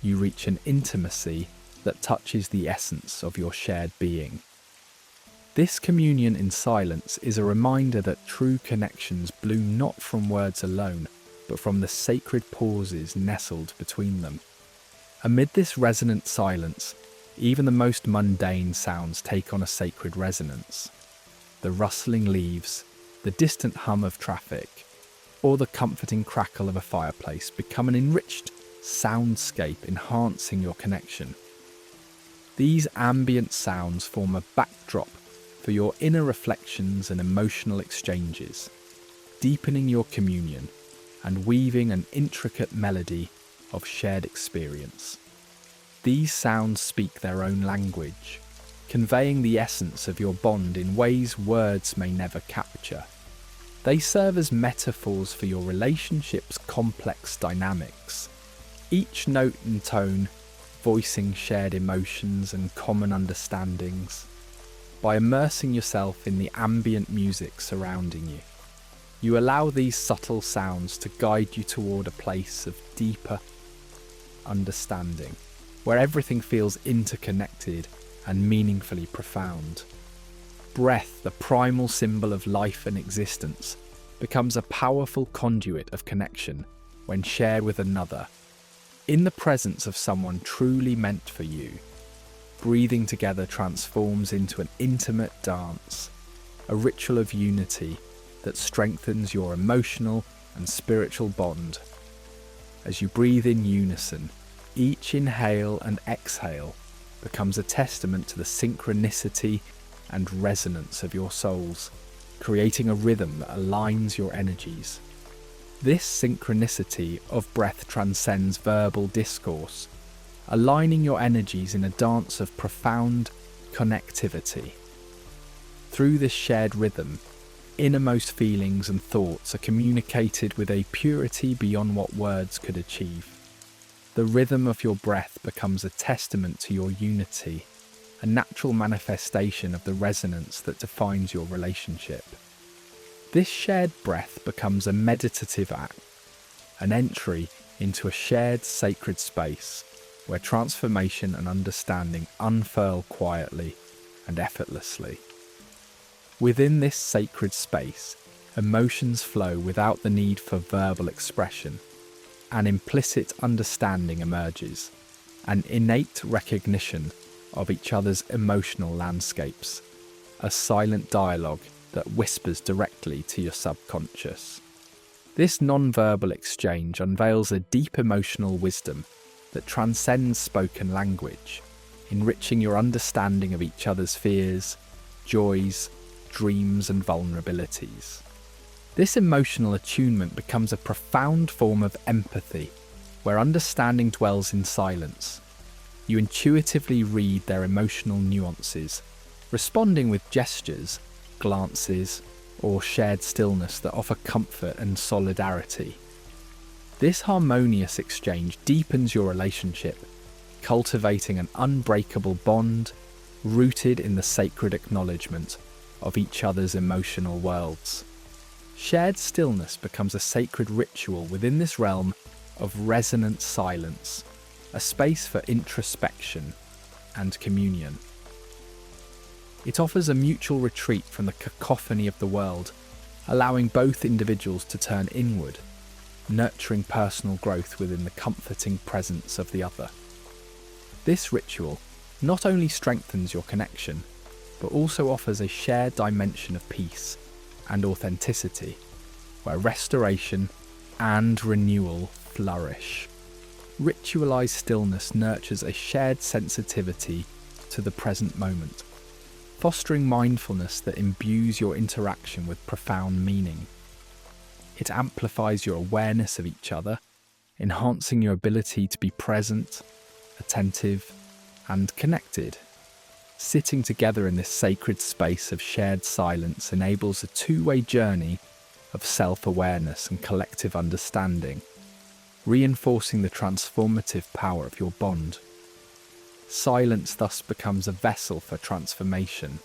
you reach an intimacy that touches the essence of your shared being. This communion in silence is a reminder that true connections bloom not from words alone, but from the sacred pauses nestled between them. Amid this resonant silence, even the most mundane sounds take on a sacred resonance. The rustling leaves, the distant hum of traffic, or the comforting crackle of a fireplace become an enriched soundscape enhancing your connection. These ambient sounds form a backdrop for your inner reflections and emotional exchanges, deepening your communion and weaving an intricate melody of shared experience. These sounds speak their own language, conveying the essence of your bond in ways words may never capture. They serve as metaphors for your relationship's complex dynamics, each note and tone voicing shared emotions and common understandings. By immersing yourself in the ambient music surrounding you, you allow these subtle sounds to guide you toward a place of deeper understanding, where everything feels interconnected and meaningfully profound. Breath, the primal symbol of life and existence, becomes a powerful conduit of connection when shared with another, In the presence of someone truly meant for you, breathing together transforms into an intimate dance, a ritual of unity that strengthens your emotional and spiritual bond. As you breathe in unison, each inhale and exhale becomes a testament to the synchronicity and resonance of your souls, creating a rhythm that aligns your energies. This synchronicity of breath transcends verbal discourse, aligning your energies in a dance of profound connectivity. Through this shared rhythm, innermost feelings and thoughts are communicated with a purity beyond what words could achieve. The rhythm of your breath becomes a testament to your unity, a natural manifestation of the resonance that defines your relationship. This shared breath becomes a meditative act, an entry into a shared sacred space where transformation and understanding unfurl quietly and effortlessly. Within this sacred space, emotions flow without the need for verbal expression. An implicit understanding emerges, an innate recognition of each other's emotional landscapes, a silent dialogue that whispers directly to your subconscious. This non-verbal exchange unveils a deep emotional wisdom that transcends spoken language, enriching your understanding of each other's fears, joys, dreams, and vulnerabilities. This emotional attunement becomes a profound form of empathy, where understanding dwells in silence. You intuitively read their emotional nuances, responding with gestures, glances, or shared stillness that offer comfort and solidarity. This harmonious exchange deepens your relationship, cultivating an unbreakable bond rooted in the sacred acknowledgement of each other's emotional worlds. Shared stillness becomes a sacred ritual within this realm of resonant silence, a space for introspection and communion. It offers a mutual retreat from the cacophony of the world, allowing both individuals to turn inward, nurturing personal growth within the comforting presence of the other. This ritual not only strengthens your connection, but also offers a shared dimension of peace and authenticity, where restoration and renewal flourish. Ritualized stillness nurtures a shared sensitivity to the present moment, fostering mindfulness that imbues your interaction with profound meaning. It amplifies your awareness of each other, enhancing your ability to be present, attentive, and connected. Sitting together in this sacred space of shared silence enables a two-way journey of self-awareness and collective understanding, reinforcing the transformative power of your bond. Silence thus becomes a vessel for transformation,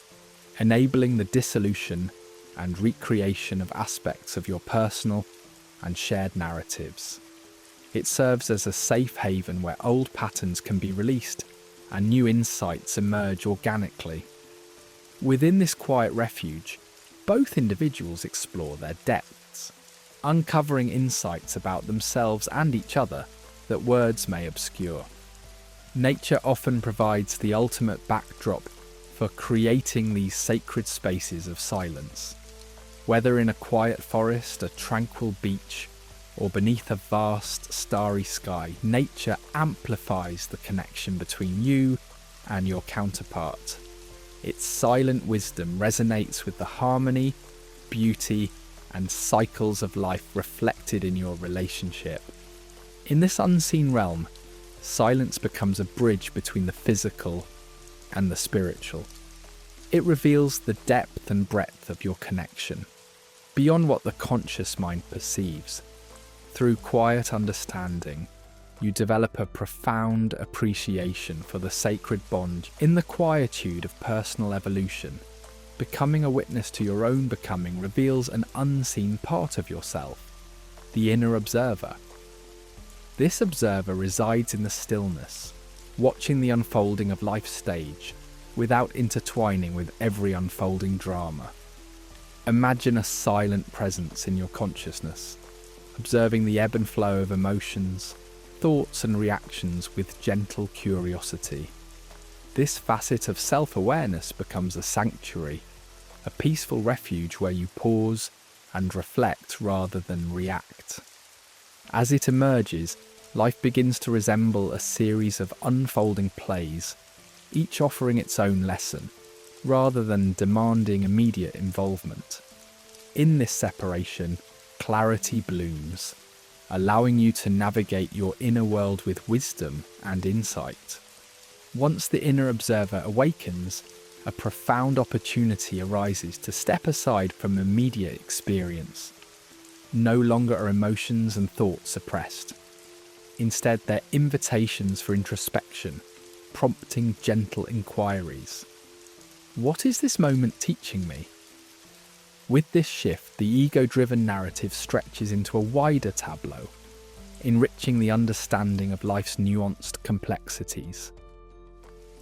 enabling the dissolution and recreation of aspects of your personal and shared narratives. It serves as a safe haven where old patterns can be released and new insights emerge organically. Within this quiet refuge, both individuals explore their depths, uncovering insights about themselves and each other that words may obscure. Nature often provides the ultimate backdrop for creating these sacred spaces of silence. Whether in a quiet forest, a tranquil beach, or beneath a vast starry sky, nature amplifies the connection between you and your counterpart. Its silent wisdom resonates with the harmony, beauty, and cycles of life reflected in your relationship. In this unseen realm, silence becomes a bridge between the physical and the spiritual. It reveals the depth and breadth of your connection, beyond what the conscious mind perceives. Through quiet understanding, you develop a profound appreciation for the sacred bond in the quietude of personal evolution. Becoming a witness to your own becoming reveals an unseen part of yourself, the inner observer. This observer resides in the stillness, watching the unfolding of life's stage without intertwining with every unfolding drama. Imagine a silent presence in your consciousness, observing the ebb and flow of emotions, thoughts and reactions with gentle curiosity. This facet of self-awareness becomes a sanctuary, a peaceful refuge where you pause and reflect rather than react. As it emerges, life begins to resemble a series of unfolding plays, each offering its own lesson, rather than demanding immediate involvement. In this separation, clarity blooms, allowing you to navigate your inner world with wisdom and insight. Once the inner observer awakens, a profound opportunity arises to step aside from immediate experience. No longer are emotions and thoughts suppressed. Instead, they're invitations for introspection, prompting gentle inquiries. What is this moment teaching me? With this shift, the ego-driven narrative stretches into a wider tableau, enriching the understanding of life's nuanced complexities.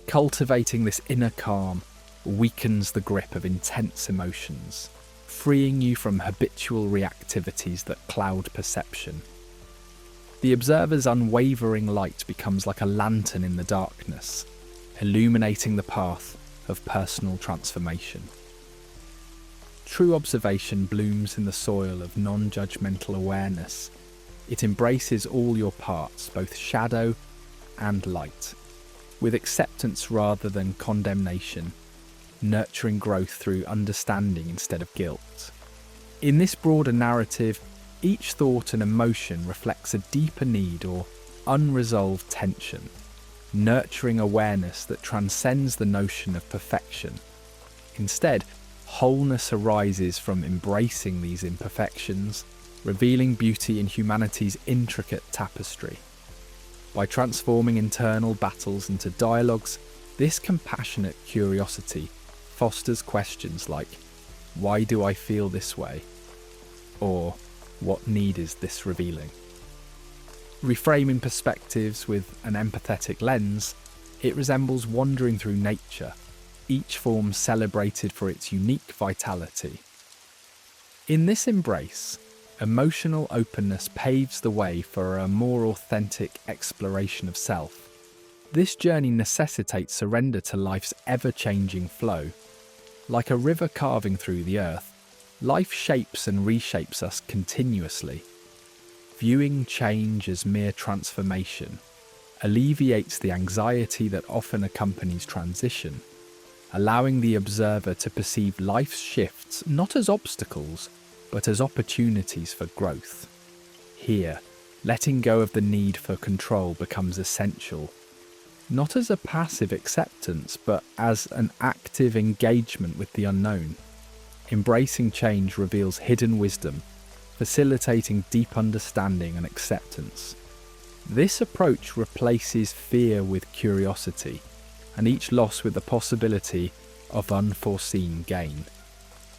Cultivating this inner calm weakens the grip of intense emotions, freeing you from habitual reactivities that cloud perception. The observer's unwavering light becomes like a lantern in the darkness, illuminating the path of personal transformation. True observation blooms in the soil of non-judgmental awareness. It embraces all your parts, both shadow and light, with acceptance rather than condemnation, nurturing growth through understanding instead of guilt. In this broader narrative, each thought and emotion reflects a deeper need or unresolved tension, nurturing awareness that transcends the notion of perfection. Instead, wholeness arises from embracing these imperfections, revealing beauty in humanity's intricate tapestry. By transforming internal battles into dialogues, this compassionate curiosity fosters questions like, "Why do I feel this way?" or "What need is this revealing?" Reframing perspectives with an empathetic lens, it resembles wandering through nature, each form celebrated for its unique vitality. In this embrace, emotional openness paves the way for a more authentic exploration of self. This journey necessitates surrender to life's ever-changing flow. Like a river carving through the earth, life shapes and reshapes us continuously. Viewing change as mere transformation alleviates the anxiety that often accompanies transition, allowing the observer to perceive life's shifts not as obstacles, but as opportunities for growth. Here, letting go of the need for control becomes essential, not as a passive acceptance, but as an active engagement with the unknown. Embracing change reveals hidden wisdom, facilitating deep understanding and acceptance. This approach replaces fear with curiosity, and each loss with the possibility of unforeseen gain.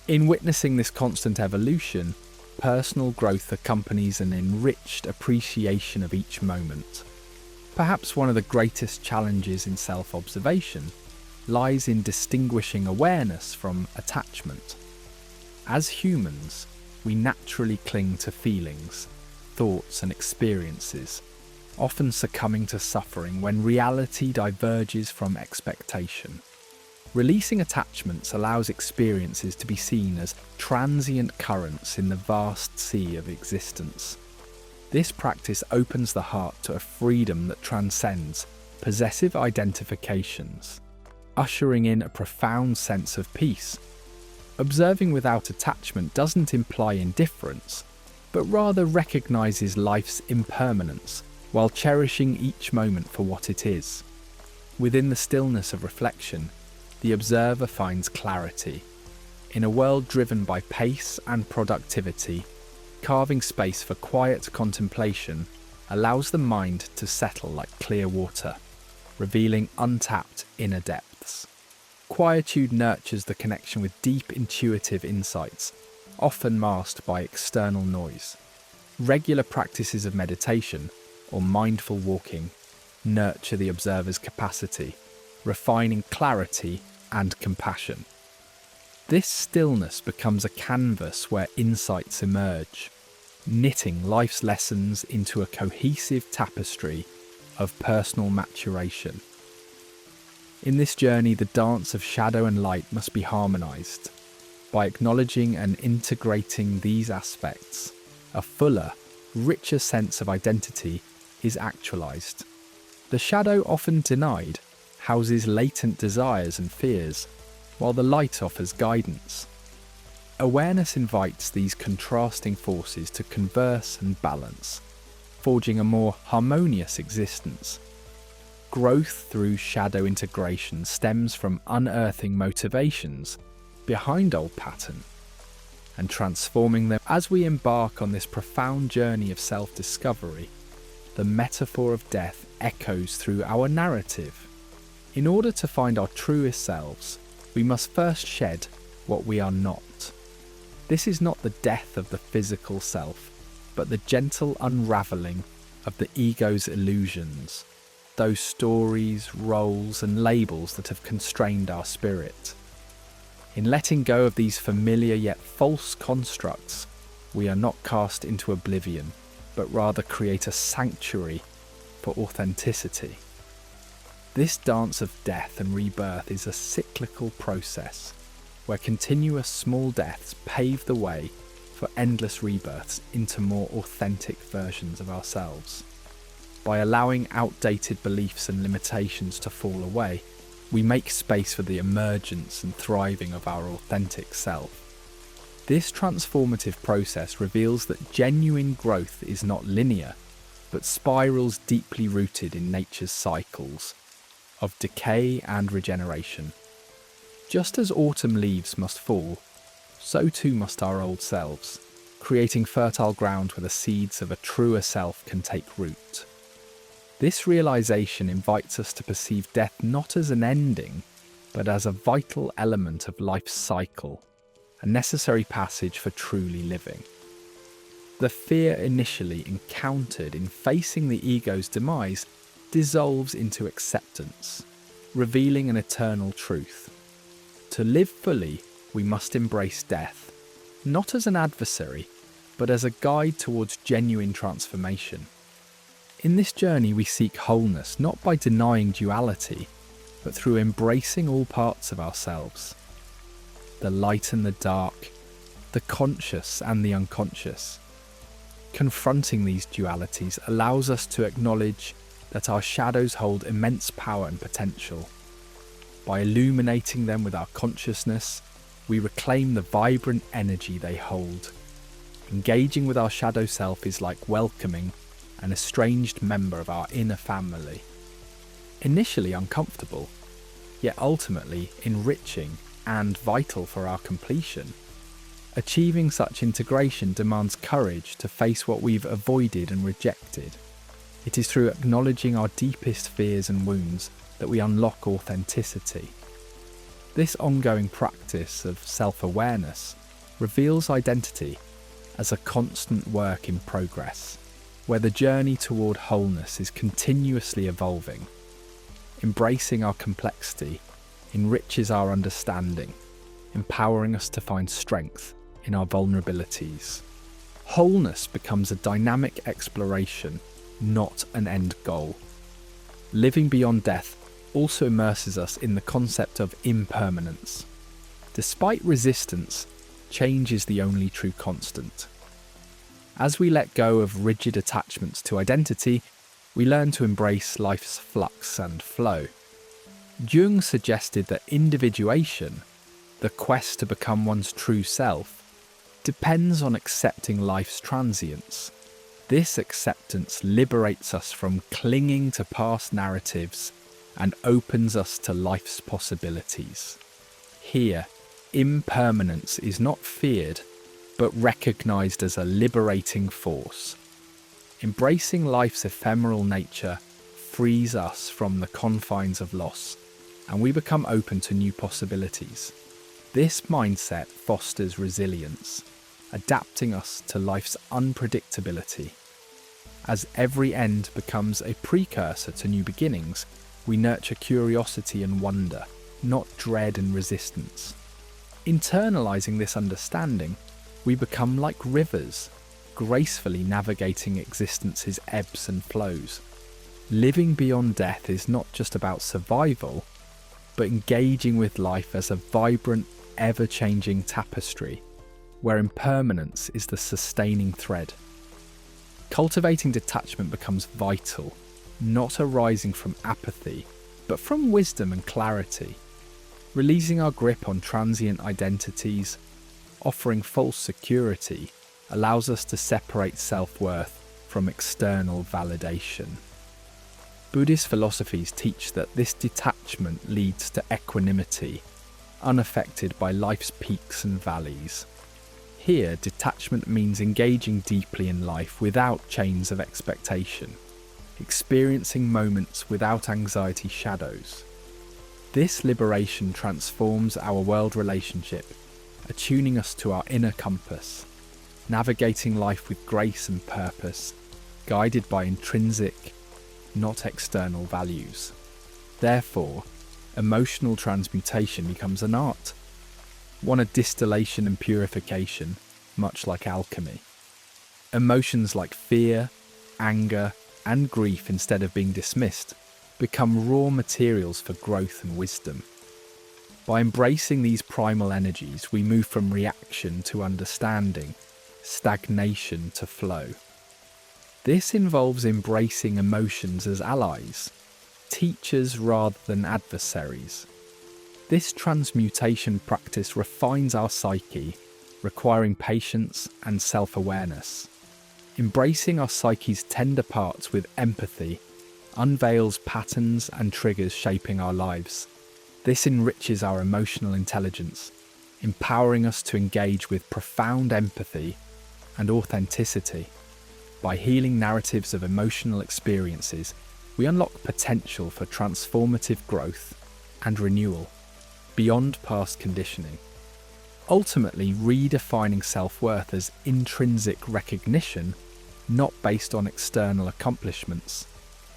In witnessing this constant evolution, personal growth accompanies an enriched appreciation of each moment. Perhaps one of the greatest challenges in self-observation lies in distinguishing awareness from attachment. As humans, we naturally cling to feelings, thoughts and experiences, often succumbing to suffering when reality diverges from expectation. Releasing attachments allows experiences to be seen as transient currents in the vast sea of existence. This practice opens the heart to a freedom that transcends possessive identifications, ushering in a profound sense of peace. Observing without attachment doesn't imply indifference, but rather recognizes life's impermanence while cherishing each moment for what it is. Within the stillness of reflection, the observer finds clarity. In a world driven by pace and productivity, carving space for quiet contemplation allows the mind to settle like clear water, revealing untapped inner depths. Quietude nurtures the connection with deep intuitive insights, often masked by external noise. Regular practices of meditation or mindful walking nurture the observer's capacity, refining clarity and compassion. This stillness becomes a canvas where insights emerge, knitting life's lessons into a cohesive tapestry of personal maturation. In this journey, the dance of shadow and light must be harmonized. By acknowledging and integrating these aspects, a fuller, richer sense of identity is actualized. The shadow, often denied, houses latent desires and fears, while the light offers guidance. Awareness invites these contrasting forces to converse and balance, forging a more harmonious existence. Growth through shadow integration stems from unearthing motivations behind old patterns and transforming them. As we embark on this profound journey of self-discovery, the metaphor of death echoes through our narrative. In order to find our truest selves, we must first shed what we are not. This is not the death of the physical self, but the gentle unravelling of the ego's illusions, those stories, roles, and labels that have constrained our spirit. In letting go of these familiar yet false constructs, we are not cast into oblivion, but rather create a sanctuary for authenticity. This dance of death and rebirth is a cyclical process, where continuous small deaths pave the way for endless rebirths into more authentic versions of ourselves. By allowing outdated beliefs and limitations to fall away, we make space for the emergence and thriving of our authentic self. This transformative process reveals that genuine growth is not linear, but spirals deeply rooted in nature's cycles of decay and regeneration. Just as autumn leaves must fall, so too must our old selves, creating fertile ground where the seeds of a truer self can take root. This realization invites us to perceive death not as an ending, but as a vital element of life's cycle, a necessary passage for truly living. The fear initially encountered in facing the ego's demise dissolves into acceptance, revealing an eternal truth. To live fully, we must embrace death, not as an adversary, but as a guide towards genuine transformation. In this journey, we seek wholeness not by denying duality, but through embracing all parts of ourselves. The light and the dark, the conscious and the unconscious. Confronting these dualities allows us to acknowledge that our shadows hold immense power and potential. By illuminating them with our consciousness, we reclaim the vibrant energy they hold. Engaging with our shadow self is like welcoming an estranged member of our inner family. Initially uncomfortable, yet ultimately enriching and vital for our completion. Achieving such integration demands courage to face what we've avoided and rejected. It is through acknowledging our deepest fears and wounds that we unlock authenticity. This ongoing practice of self-awareness reveals identity as a constant work in progress, where the journey toward wholeness is continuously evolving. Embracing our complexity enriches our understanding, empowering us to find strength in our vulnerabilities. Wholeness becomes a dynamic exploration, not an end goal. Living beyond death also immerses us in the concept of impermanence. Despite resistance, change is the only true constant. As we let go of rigid attachments to identity, we learn to embrace life's flux and flow. Jung suggested that individuation, the quest to become one's true self, depends on accepting life's transience. This acceptance liberates us from clinging to past narratives and opens us to life's possibilities. Here, impermanence is not feared, but recognized as a liberating force. Embracing life's ephemeral nature frees us from the confines of loss, and we become open to new possibilities. This mindset fosters resilience, adapting us to life's unpredictability. As every end becomes a precursor to new beginnings, we nurture curiosity and wonder, not dread and resistance. Internalizing this understanding, we become like rivers, gracefully navigating existence's ebbs and flows. Living beyond death is not just about survival, but engaging with life as a vibrant, ever-changing tapestry, where impermanence is the sustaining thread. Cultivating detachment becomes vital, not arising from apathy, but from wisdom and clarity. Releasing our grip on transient identities, offering false security, allows us to separate self-worth from external validation. Buddhist philosophies teach that this detachment leads to equanimity, unaffected by life's peaks and valleys. Here, detachment means engaging deeply in life without chains of expectation, experiencing moments without anxiety shadows. This liberation transforms our world relationship, attuning us to our inner compass, navigating life with grace and purpose, guided by intrinsic, not external values. Therefore, emotional transmutation becomes an art, one of distillation and purification, much like alchemy. Emotions like fear, anger, and grief, instead of being dismissed, become raw materials for growth and wisdom. By embracing these primal energies, we move from reaction to understanding, stagnation to flow. This involves embracing emotions as allies, teachers rather than adversaries. This transmutation practice refines our psyche, requiring patience and self-awareness. Embracing our psyche's tender parts with empathy unveils patterns and triggers shaping our lives. This enriches our emotional intelligence, empowering us to engage with profound empathy and authenticity. By healing narratives of emotional experiences, we unlock potential for transformative growth and renewal beyond past conditioning. Ultimately, redefining self-worth as intrinsic recognition, not based on external accomplishments,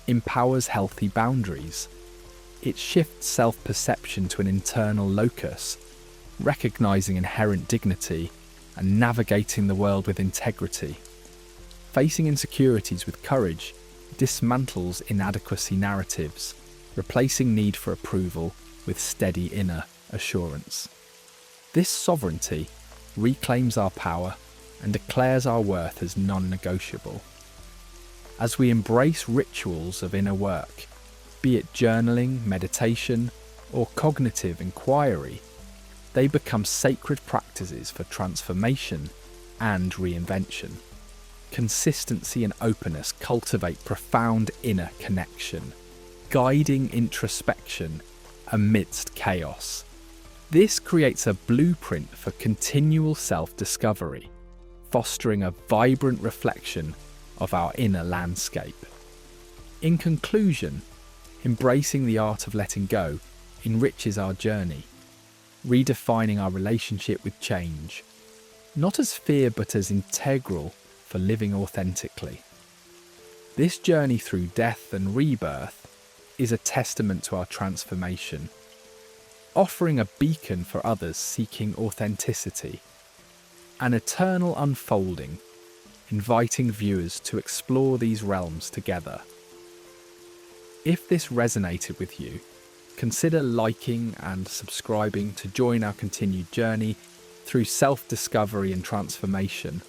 empowers healthy boundaries. It shifts self-perception to an internal locus, recognizing inherent dignity and navigating the world with integrity. Facing insecurities with courage dismantles inadequacy narratives, replacing need for approval with steady inner assurance. This sovereignty reclaims our power and declares our worth as non-negotiable. As we embrace rituals of inner work, be it journaling, meditation, or cognitive inquiry, they become sacred practices for transformation and reinvention. Consistency and openness cultivate profound inner connection, guiding introspection amidst chaos. This creates a blueprint for continual self-discovery, fostering a vibrant reflection of our inner landscape. In conclusion, embracing the art of letting go enriches our journey, redefining our relationship with change, not as fear but as integral for living authentically. This journey through death and rebirth is a testament to our transformation, offering a beacon for others seeking authenticity, an eternal unfolding, inviting viewers to explore these realms together. If this resonated with you, consider liking and subscribing to join our continued journey through self-discovery and transformation.